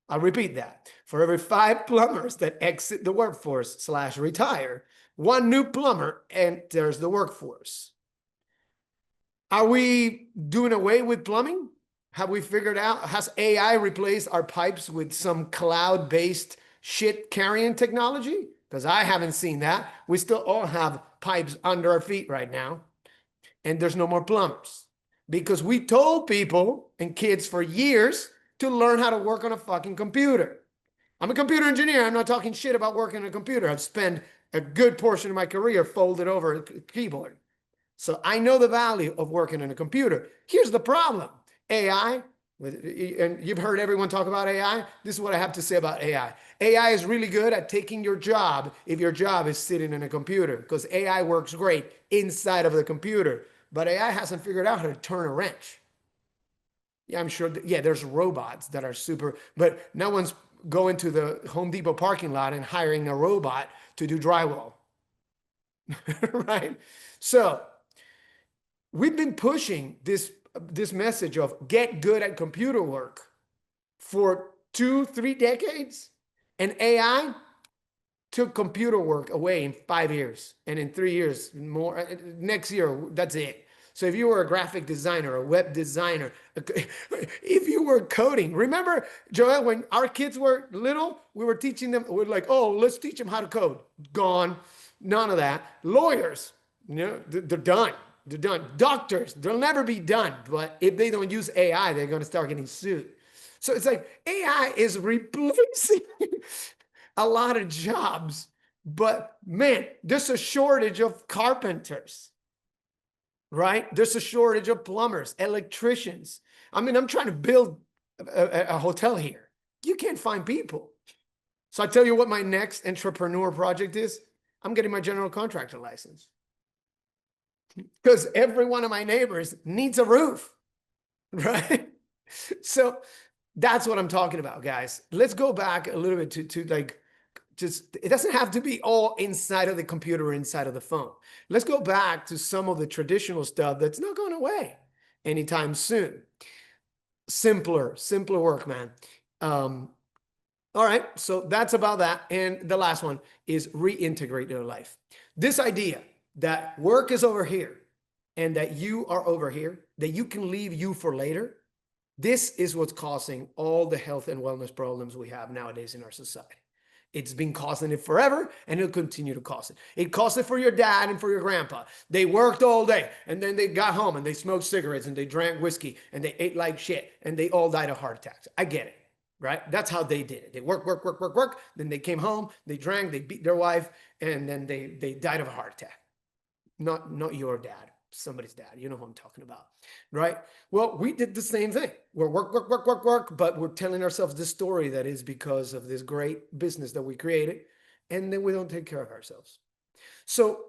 B: I'll repeat that. For every 5 plumbers that exit the workforce / retire, 1 new plumber enters the workforce. Are we doing away with plumbing? Have we figured out, has AI replaced our pipes with some cloud-based shit carrying technology? Because I haven't seen that. We still all have pipes under our feet right now. And there's no more plumbers. Because we told people and kids for years to learn how to work on a fucking computer. I'm a computer engineer. I'm not talking shit about working on a computer. I've spent a good portion of my career folded over a keyboard. So I know the value of working on a computer. Here's the problem. AI, and you've heard everyone talk about AI. This is what I have to say about AI. AI is really good at taking your job if your job is sitting in a computer, because AI works great inside of the computer. But AI hasn't figured out how to turn a wrench. Yeah, I'm sure. There's robots that are super, but no one's going to the Home Depot parking lot and hiring a robot to do drywall. Right? So we've been pushing this message of get good at computer work for 2-3 decades, and AI took computer work away in 5 years, and in 3 years more, next year, that's it. So if you were a graphic designer, a web designer, if you were coding, remember, Joel, when our kids were little, we were teaching them, we're like, oh, let's teach them how to code. Gone. None of that. Lawyers, they're done. They're done. Doctors, they'll never be done. But if they don't use AI, they're going to start getting sued. So it's like AI is replacing a lot of jobs. But man, there's a shortage of carpenters, right? There's a shortage of plumbers, electricians. I mean, I'm trying to build a hotel here. You can't find people. So I tell you what my next entrepreneur project is. I'm getting my general contractor license. because every one of my neighbors needs a roof, right? So that's what I'm talking about, guys. Let's go back a little bit to like, just, it doesn't have to be all inside of the computer or inside of the phone. Let's go back to some of the traditional stuff that's not going away anytime soon. Simpler work, man. Um, all right, so that's about that. And the last one is reintegrate your life. This idea that work is over here and that you are over here, that you can leave you for later, this is what's causing all the health and wellness problems we have nowadays in our society. It's been causing it forever, and it'll continue to cause it. It caused it for your dad and for your grandpa. They worked all day, and then they got home and they smoked cigarettes and they drank whiskey and they ate like shit, and they all died of heart attacks. I get it, right? That's how they did it. They work. Then they came home, they drank, they beat their wife, and then they died of a heart attack. Not your dad, somebody's dad. You know who I'm talking about, right? Well, we did the same thing. We're work, but we're telling ourselves this story that is because of this great business that we created, and then we don't take care of ourselves. So,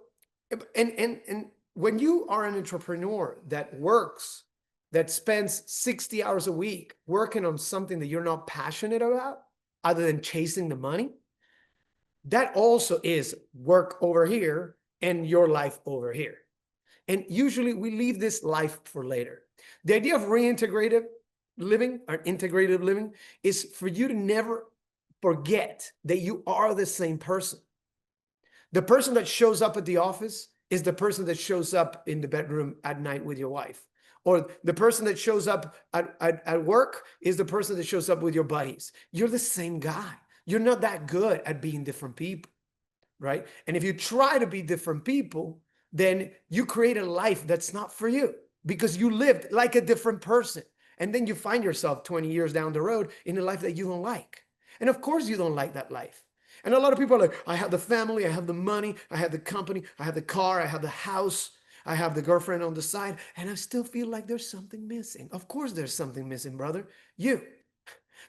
B: and when you are an entrepreneur that works, that spends 60 hours a week working on something that you're not passionate about, other than chasing the money, that also is work over here and your life over here. And usually we leave this life for later. The idea of reintegrative living or integrative living is for you to never forget that you are the same person. The person that shows up at the office is the person that shows up in the bedroom at night with your wife. Or the person that shows up at work is the person that shows up with your buddies. You're the same guy. You're not that good at being different people, right? And if you try to be different people, then you create a life that's not for you because you lived like a different person. And then you find yourself 20 years down the road in a life that you don't like. And of course you don't like that life. And a lot of people are like, I have the family, I have the money, I have the company, I have the car, I have the house, I have the girlfriend on the side, and I still feel like there's something missing. Of course there's something missing, brother. You.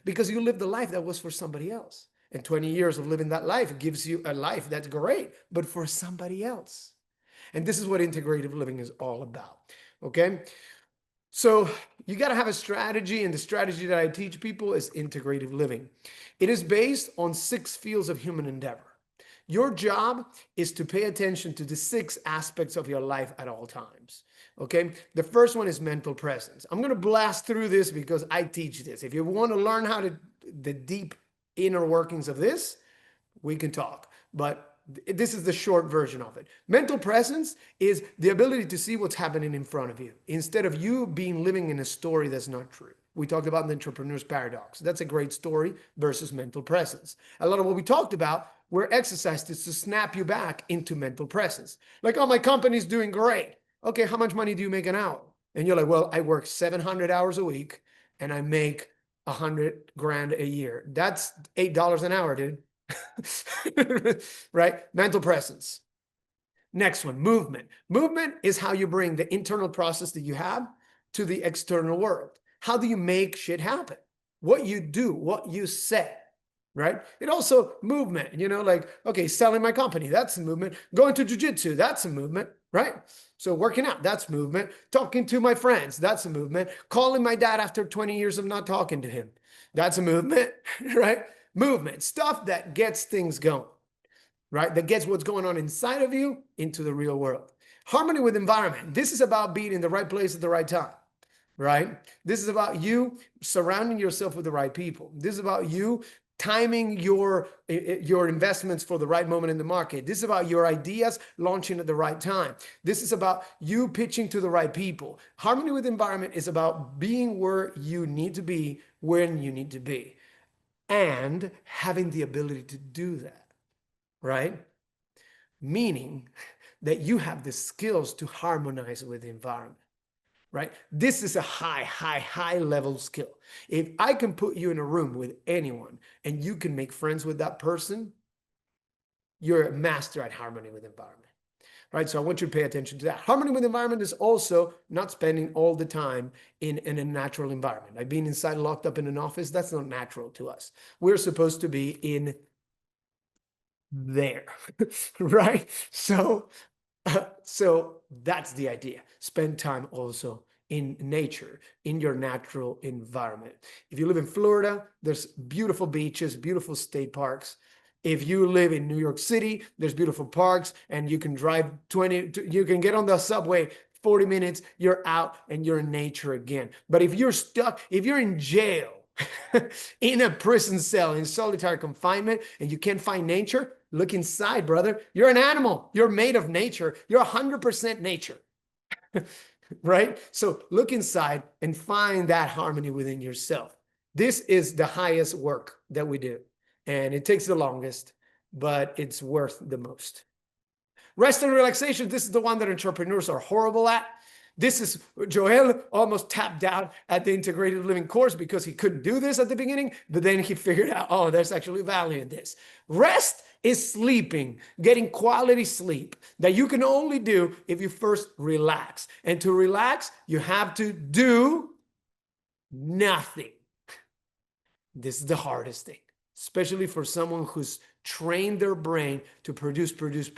B: Because you lived a life that was for somebody else. And 20 years of living that life gives you a life that's great, but for somebody else. And this is what integrative living is all about. Okay. So you got to have a strategy, and the strategy that I teach people is integrative living. It is based on 6 fields of human endeavor. Your job is to pay attention to the 6 aspects of your life at all times. Okay. The first one is mental presence. I'm going to blast through this because I teach this. If you want to learn how to, the deep inner workings of this, we can talk. But this is the short version of it. Mental presence is the ability to see what's happening in front of you instead of you being living in a story that's not true. We talked about the entrepreneur's paradox. That's a great story versus mental presence. A lot of what we talked about were exercises to snap you back into mental presence. Like, oh, my company's doing great. Okay, how much money do you make an hour? And you're like, well, I work 700 hours a week and I make 100 grand a year. That's $8 an hour, dude. Right? Mental presence. Next one, movement. Movement is how you bring the internal process that you have to the external world. How do you make shit happen? What you do, what you say, right? It also movement, like, okay, selling my company, that's a movement. Going to jiu-jitsu, that's a movement, right? So working out, that's movement. Talking to my friends, that's a movement. Calling my dad after 20 years of not talking to him, that's a movement, right? Movement, stuff that gets things going, right? That gets what's going on inside of you into the real world. Harmony with environment. This is about being in the right place at the right time, right? This is about you surrounding yourself with the right people. This is about you timing your investments for the right moment in the market. This is about your ideas launching at the right time. This is about you pitching to the right people. Harmony with environment is about being where you need to be when you need to be and having the ability to do that, right? Meaning that you have the skills to harmonize with the environment. Right? This is a high level skill. If I can put you in a room with anyone and you can make friends with that person, you're a master at harmony with environment. Right? So I want you to pay attention to that. Harmony with environment is also not spending all the time in a natural environment. Like being inside locked up in an office, that's not natural to us. We're supposed to be in there, right? So So that's the idea. Spend time also in nature, in your natural environment. If you live in Florida, there's beautiful beaches, beautiful state parks. If you live in New York City, there's beautiful parks and you can drive 20, you can get on the subway 40 minutes, you're out and you're in nature again. But if you're stuck, if you're in jail, in a prison cell, in solitary confinement, and you can't find nature, look inside, brother. You're an animal. You're made of nature. You're 100% nature, right? So look inside and find that harmony within yourself. This is the highest work that we do, and it takes the longest, but it's worth the most. Rest and relaxation, this is the one that entrepreneurs are horrible at. This is, Joel almost tapped out at the integrated living course because he couldn't do this at the beginning, but then he figured out, oh, there's actually value in this. Rest is sleeping, getting quality sleep that you can only do if you first relax. And to relax, you have to do nothing. This is the hardest thing, especially for someone who's trained their brain to produce. Because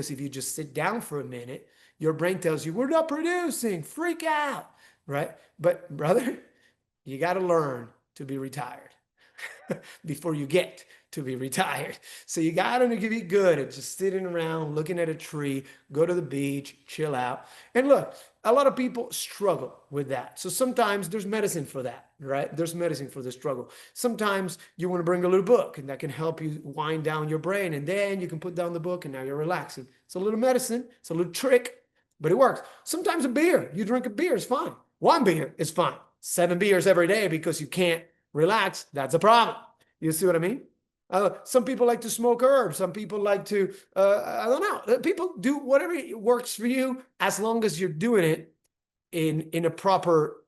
B: if you just sit down for a minute, your brain tells you, we're not producing, freak out, right? But brother, you got to learn to be retired before you get to be retired. So you got to be good at just sitting around, looking at a tree, go to the beach, chill out. And look, a lot of people struggle with that. So sometimes there's medicine for that, right? There's medicine for the struggle. Sometimes you want to bring a little book and that can help you wind down your brain. And then you can put down the book and now you're relaxing. It's a little medicine. It's a little trick, but it works. Sometimes a beer, you drink a beer, is fine. One beer is fine. 7 beers every day because you can't relax, that's a problem. You see what I mean? Some people like to smoke herbs. Some people like to, I don't know. People do whatever works for you as long as you're doing it in a proper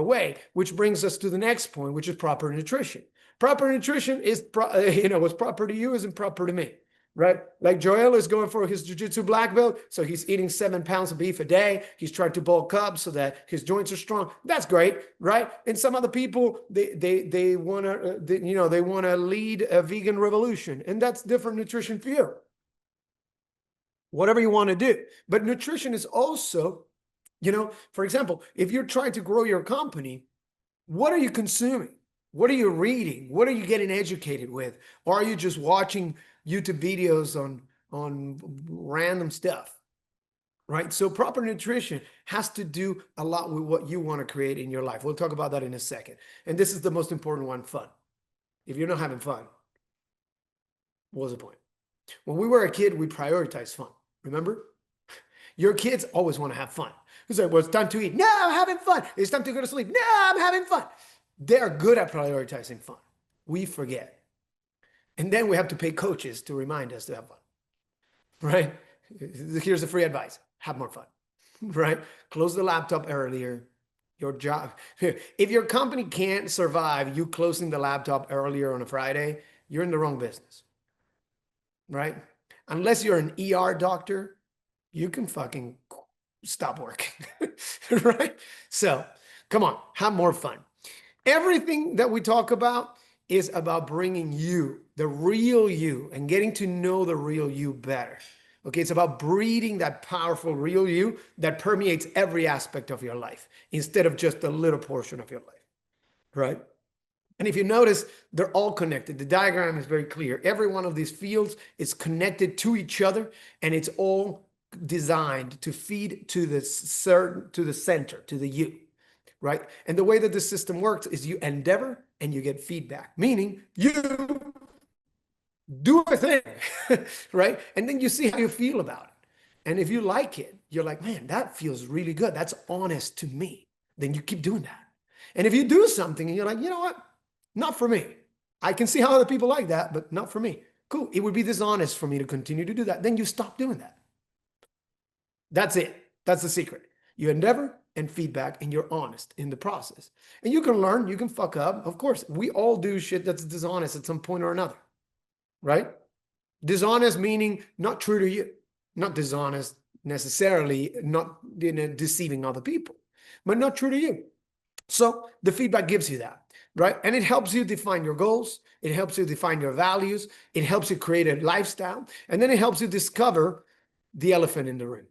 B: way, which brings us to the next point, which is proper nutrition. Proper nutrition is, what's proper to you isn't proper to me, right? Like Joel is going for his jiu-jitsu black belt, so he's eating 7 pounds of beef a day. He's trying to bulk up so that his joints are strong. That's great, right? And some other people, they want to, they want to lead a vegan revolution, and that's different nutrition for you. Whatever you want to do. But nutrition is also, for example, if you're trying to grow your company, what are you consuming? What are you reading? What are you getting educated with? Or are you just watching YouTube videos on random stuff, right? So proper nutrition has to do a lot with what you want to create in your life. We'll talk about that in a second. And this is the most important one, fun. If you're not having fun, what's the point? When we were a kid, we prioritized fun. Remember? Your kids always want to have fun. It's like, well, it's time to eat. No, I'm having fun. It's time to go to sleep. No, I'm having fun. They're good at prioritizing fun. We forget. And then we have to pay coaches to remind us to have fun, right? Here's the free advice. Have more fun, right? Close the laptop earlier. Your job. If your company can't survive you closing the laptop earlier on a Friday, you're in the wrong business, right? Unless you're an ER doctor, you can fucking stop working, right? So come on, have more fun. Everything that we talk about is about bringing you, the real you, and getting to know the real you better. Okay, it's about breeding that powerful real you that permeates every aspect of your life instead of just a little portion of your life, right? And if you notice, they're all connected. The diagram is very clear. Every one of these fields is connected to each other, and it's all designed to feed to the center, to the you, right? And the way that the system works is you endeavor and you get feedback, meaning you do a thing, right? And then you see how you feel about it. And if you like it, you're like, man, that feels really good. That's honest to me. Then you keep doing that. And if you do something and you're like, you know what? Not for me. I can see how other people like that, but not for me. Cool. It would be dishonest for me to continue to do that. Then you stop doing that. That's it. That's the secret. You endeavor and feedback, and you're honest in the process. And you can learn, you can fuck up. Of course, we all do shit that's dishonest at some point or another, right? Dishonest meaning not true to you, not dishonest necessarily, not deceiving other people, but not true to you. So the feedback gives you that. right? And it helps you define your goals. It helps you define your values. It helps you create a lifestyle. And then it helps you discover the elephant in the room,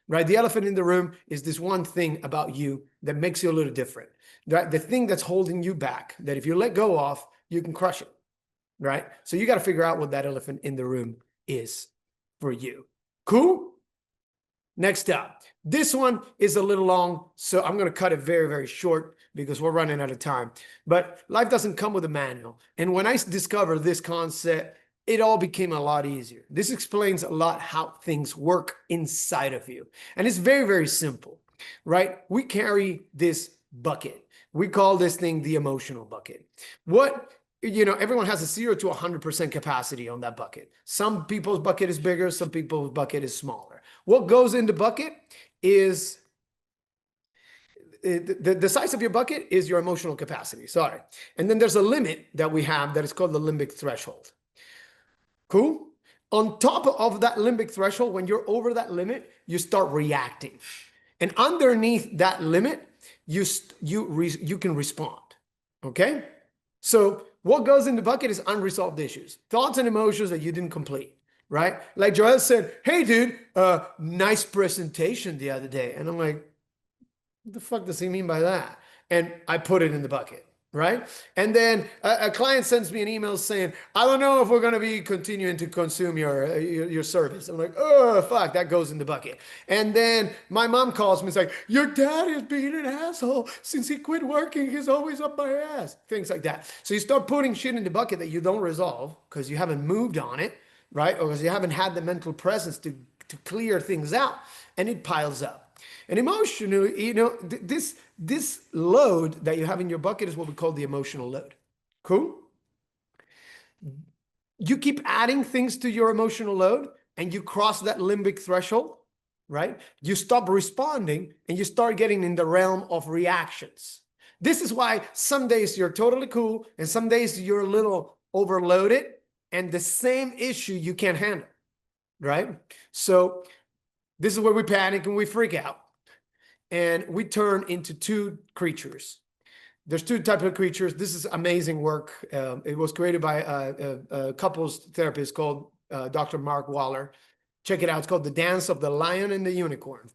B: right? The elephant in the room is this one thing about you that makes you a little different, right? The thing that's holding you back, that if you let go of, you can crush it, right? So you got to figure out what that elephant in the room is for you. Cool? Next up, this one is a little long, so I'm going to cut it very, very short because we're running out of time. But life doesn't come with a manual. And when I discovered this concept, it all became a lot easier. This explains a lot how things work inside of you. And it's very, very simple, right? We carry this bucket. We call this thing the emotional bucket. Everyone has a 0 to 100% capacity on that bucket. Some people's bucket is bigger, some people's bucket is smaller. What goes in the bucket is the size of your bucket is your emotional capacity. Sorry. And then there's a limit that we have that is called the limbic threshold. Cool? On top of that limbic threshold, when you're over that limit, you start reacting. And underneath that limit, you can respond. Okay? So what goes in the bucket is unresolved issues, thoughts and emotions that you didn't complete, right? Like Joel said, hey, dude, nice presentation the other day. And I'm like, what the fuck does he mean by that? And I put it in the bucket, right? And then a client sends me an email saying, I don't know if we're going to be continuing to consume your service. I'm like, oh, fuck, that goes in the bucket. And then my mom calls me and is like, your dad is being an asshole. Since he quit working, he's always up my ass. Things like that. So you start putting shit in the bucket that you don't resolve because you haven't moved on it, right? Or because you haven't had the mental presence to clear things out, and it piles up. And emotionally, this load that you have in your bucket is what we call the emotional load. Cool? You keep adding things to your emotional load and you cross that limbic threshold, right? You stop responding and you start getting in the realm of reactions. This is why some days you're totally cool and some days you're a little overloaded and the same issue you can't handle, right? So this is where we panic and we freak out. And we turn into two creatures. There's two types of creatures. This is amazing work. It was created by a couples therapist called Dr. Mark Waller. Check it out. It's called The Dance of the Lion and the Unicorn.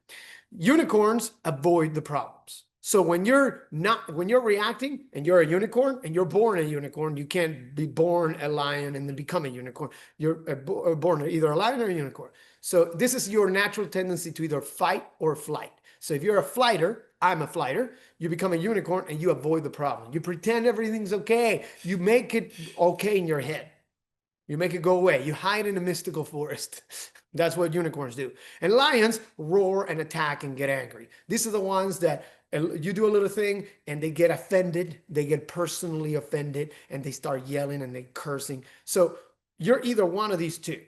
B: Unicorns avoid the problems. So when you're reacting and you're a unicorn and you're born a unicorn, you can't be born a lion and then become a unicorn. You're born either a lion or a unicorn. So this is your natural tendency to either fight or flight. So if you're a flighter, I'm a flighter, you become a unicorn and you avoid the problem. You pretend everything's okay. You make it okay in your head. You make it go away. You hide in a mystical forest. That's what unicorns do. And lions roar and attack and get angry. These are the ones that you do a little thing and they get offended. They get personally offended and they start yelling and they cursing. So you're either one of these two.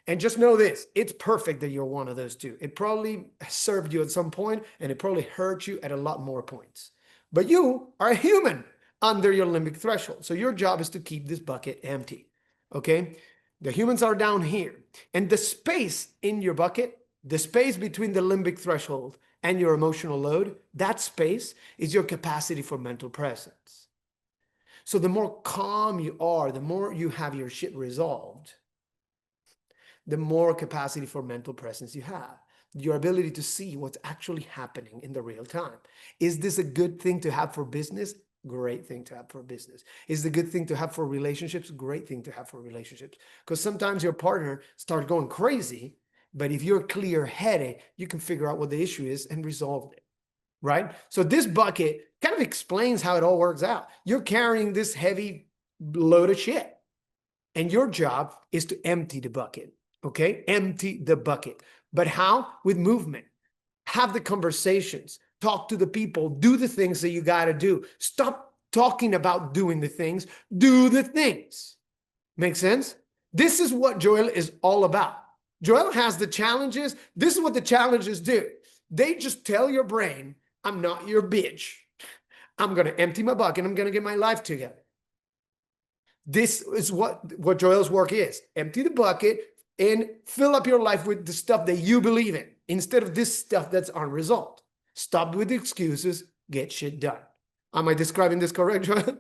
B: And just know this, it's perfect that you're one of those two. It probably served you at some point and it probably hurt you at a lot more points. But you are a human under your limbic threshold. So your job is to keep this bucket empty. Okay? The humans are down here. And the space in your bucket, the space between the limbic threshold and your emotional load, that space is your capacity for mental presence. So the more calm you are, the more you have your shit resolved, the more capacity for mental presence you have, your ability to see what's actually happening in the real time. Is this a good thing to have for business? Great thing to have for business. Is it a good thing to have for relationships? Great thing to have for relationships. Because sometimes your partner starts going crazy, but if you're clear-headed, you can figure out what the issue is and resolve it, right? So this bucket kind of explains how it all works out. You're carrying this heavy load of shit, and your job is to empty the bucket. Okay, empty the bucket. But how? With movement. Have the conversations. Talk to the people. Do the things that you got to do. Stop talking about doing the things. Do the things. Make sense? This is what Joel is all about. Joel has the challenges. This is what the challenges do. They just tell your brain, I'm not your bitch. I'm going to empty my bucket. I'm going to get my life together. This is what Joel's work is. Empty the bucket and fill up your life with the stuff that you believe in instead of this stuff that's unresolved. Stop with the excuses, get shit done. Am I describing this correct, Joel?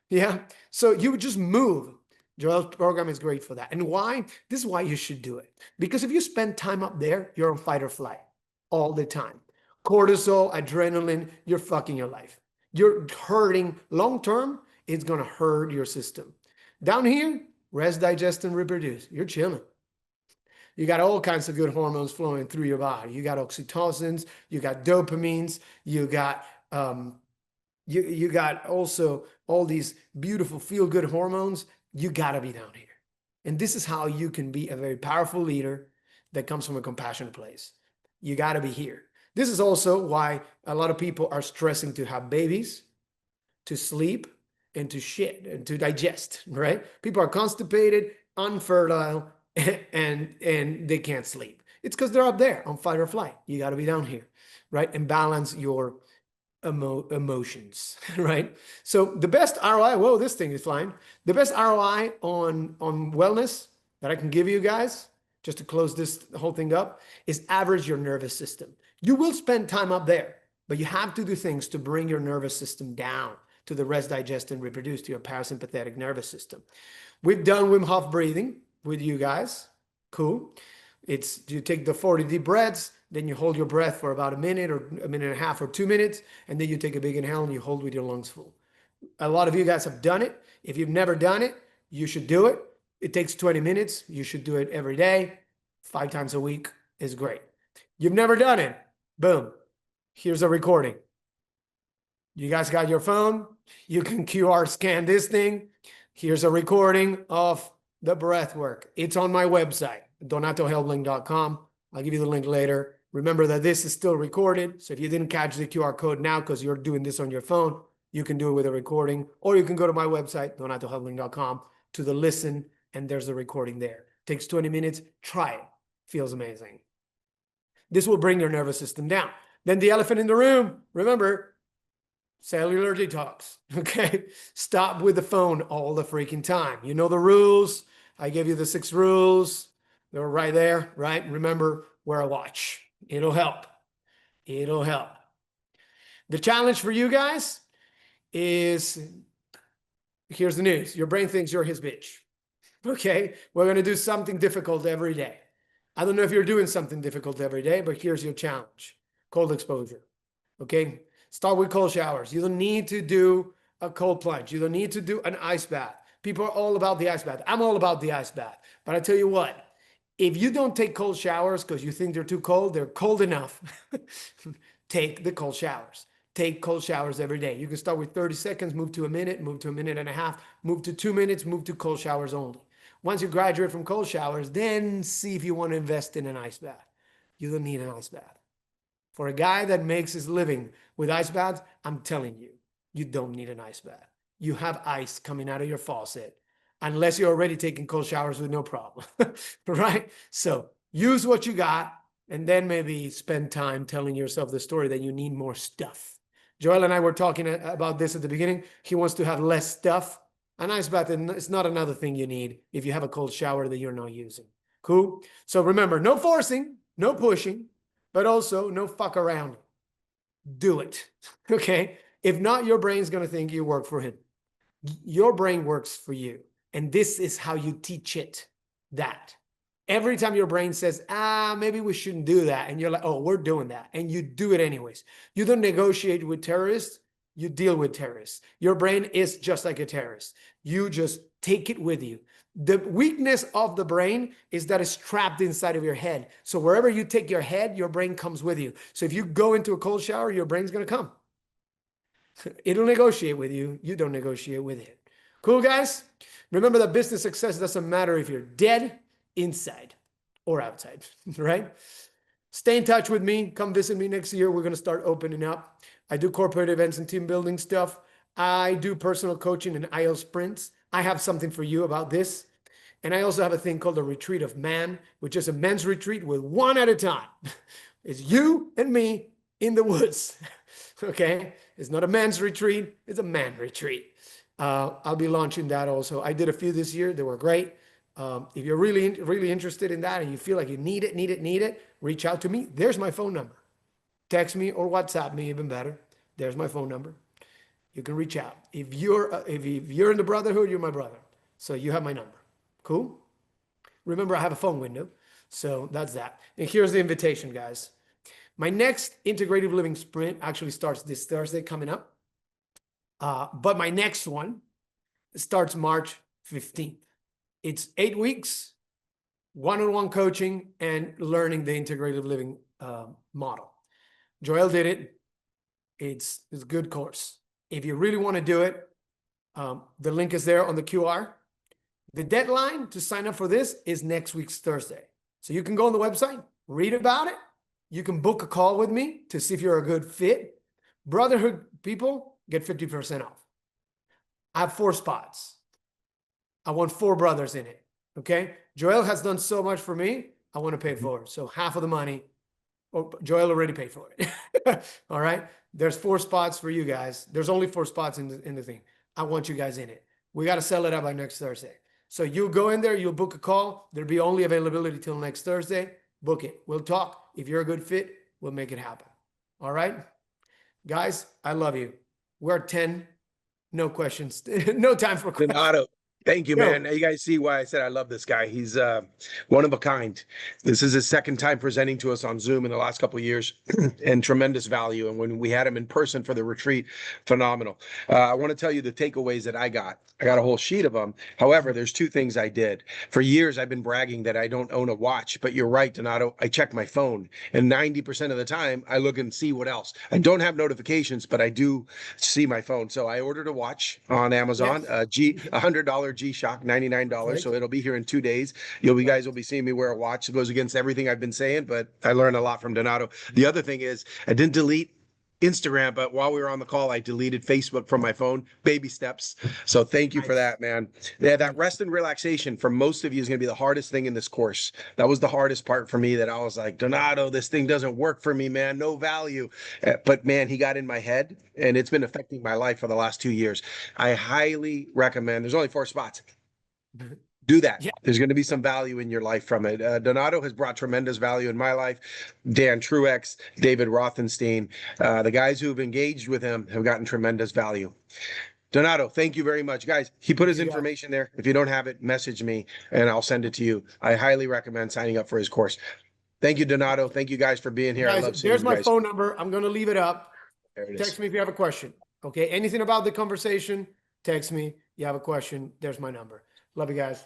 B: Yeah. So you would just move. Joel's program is great for that. And why? This is why you should do it. Because if you spend time up there, you're on fight or flight all the time. Cortisol, adrenaline, you're fucking your life. You're hurting long term, it's going to hurt your system. Down here, rest, digest, and reproduce. You're chilling. You got all kinds of good hormones flowing through your body. You got oxytocins, you got dopamines, you got you got also all these beautiful feel-good hormones. You got to be down here. And this is how you can be a very powerful leader that comes from a compassionate place. You got to be here. This is also why a lot of people are stressing to have babies, to sleep, and to shit, and to digest, right? People are constipated, unfertile, and they can't sleep. It's because they're up there on fight or flight. You got to be down here, right? And balance your emotions, right? So the best ROI, whoa, this thing is flying. The best ROI on wellness that I can give you guys, just to close this whole thing up, is average your nervous system. You will spend time up there, but you have to do things to bring your nervous system down to the rest, digest, and reproduce, to your parasympathetic nervous system. We've done Wim Hof breathing with you guys. Cool. It's you take the 40 deep breaths, then you hold your breath for about a minute or a minute and a half or 2 minutes, and then you take a big inhale and you hold with your lungs full. A lot of you guys have done it. If you've never done it, you should do it. It takes 20 minutes. You should do it every day. 5 times a week is great. You've never done it. Boom. Here's a recording. You guys got your phone. You can QR scan this thing. Here's a recording of the breath work. It's on my website, donatohelbling.com. I'll give you the link later. Remember that this is still recorded. So if you didn't catch the QR code now because you're doing this on your phone, you can do it with a recording, or you can go to my website, donatohelbling.com, to the listen, and there's the recording there. Takes 20 minutes. Try it. Feels amazing. This will bring your nervous system down. Then the elephant in the room, remember, cellular detox. Okay. Stop with the phone all the freaking time. You know the rules. I gave you the 6 rules. They were right there, right? Remember, wear a watch. It'll help. It'll help. The challenge for you guys is, here's the news. Your brain thinks you're his bitch. Okay. We're going to do something difficult every day. I don't know if you're doing something difficult every day, but here's your challenge. Cold exposure. Okay. Start with cold showers. You don't need to do a cold plunge. You don't need to do an ice bath. People are all about the ice bath. I'm all about the ice bath. But I tell you what, if you don't take cold showers because you think they're too cold, they're cold enough. Take the cold showers. Take cold showers every day. You can start with 30 seconds, move to a minute, move to a minute and a half, move to 2 minutes, move to cold showers only. Once you graduate from cold showers, then see if you want to invest in an ice bath. You don't need an ice bath. For a guy that makes his living with ice baths, I'm telling you, you don't need an ice bath. You have ice coming out of your faucet, unless you're already taking cold showers with no problem, right? So use what you got, and then maybe spend time telling yourself the story that you need more stuff. Joel and I were talking about this at the beginning. He wants to have less stuff. An ice bath is not another thing you need if you have a cold shower that you're not using. Cool? So remember, no forcing, no pushing, but also no fuck around. Do it. Okay? If not, your brain's going to think you work for him. Your brain works for you. And this is how you teach it that. Every time your brain says, maybe we shouldn't do that. And you're like, oh, we're doing that. And you do it anyways. You don't negotiate with terrorists. You deal with terrorists. Your brain is just like a terrorist. You just take it with you. The weakness of the brain is that it's trapped inside of your head. So wherever you take your head, your brain comes with you. So if you go into a cold shower, your brain's going to come. It'll negotiate with you. You don't negotiate with it. Cool, guys? Remember that business success doesn't matter if you're dead, inside, or outside, right? Stay in touch with me. Come visit me next year. We're going to start opening up. I do corporate events and team building stuff. I do personal coaching and IELTS sprints. I have something for you about this. And I also have a thing called a retreat of man, which is a men's retreat with one at a time. It's you and me in the woods. Okay? It's not a men's retreat. It's a man retreat. I'll be launching that also. I did a few this year. They were great. If you're really interested in that and you feel like you need it, reach out to me. There's my phone number. Text me or WhatsApp me, even better. There's my phone number. You can reach out. If you're in the brotherhood, you're my brother. So you have my number. Cool? Remember, I have a phone window. So that's that. And here's the invitation, guys. My next integrative living sprint actually starts this Thursday coming up. But my next one starts March 15th. It's 8 weeks, one-on-one coaching and learning the integrative living model. Joel did it. It's a good course. If you really want to do it, the link is there on the QR. The deadline to sign up for this is next week's Thursday. So you can go on the website, read about it. You can book a call with me to see if you're a good fit. Brotherhood people get 50% off. I have 4 spots. I want 4 brothers in it. Okay. Joel has done so much for me. I want to pay for it. So half of the money, Joel already paid for it. All right. There's 4 spots for you guys. There's only 4 spots in the thing. I want you guys in it. We got to sell it out by next Thursday. So you go in there, you'll book a call. There'll be only availability till next Thursday. Book it. We'll talk. If you're a good fit, we'll make it happen. All right. Guys, I love you. We're at 10. No questions. No time for questions.
A: Donato, thank you,
B: Yo.
A: man. Now you guys see why I said I love this guy. He's one of a kind. This is his second time presenting to us on Zoom in the last couple of years, and tremendous value. And when we had him in person for the retreat, phenomenal. I want to tell you the takeaways that I got. I got a whole sheet of them. However, there's 2 things I did. For years, I've been bragging that I don't own a watch, but you're right, Donato. I check my phone, and 90% of the time, I look and see what else. I don't have notifications, but I do see my phone. So I ordered a watch on Amazon,
B: Yes.
A: $100 G-Shock, $99.
B: Right.
A: So it'll be here in 2 days. You guys will be seeing me wear a watch. It goes against everything I've been saying, but I learned a lot from Donato. The other thing is I didn't delete Instagram, but while we were on the call, I deleted Facebook from my phone. Baby steps. So thank you for that, man. Yeah, that rest and relaxation for most of you is going to be the hardest thing in this course. That was the hardest part for me, that I was like, Donato, this thing doesn't work for me, man. No value. But man, he got in my head, and it's been affecting my life for the last 2 years. I highly recommend. There's only 4 spots. Do that.
B: Yeah.
A: There's going to be some value in your life from it. Donato has brought tremendous value in my life. Dan Truex, David Rothenstein, the guys who have engaged with him have gotten tremendous value. Donato, thank you very much. Guys, he put his information there. If you don't have it, message me and I'll send it to you. I highly recommend signing up for his course. Thank you, Donato. Thank you guys for being here.
B: Guys,
A: I love seeing
B: there's
A: you
B: my
A: guys.
B: phone number. I'm going to leave it up.
A: There it is.
B: Text me if you have a question. Okay. Anything about the conversation, text me. You have a question. There's my number. Love you guys.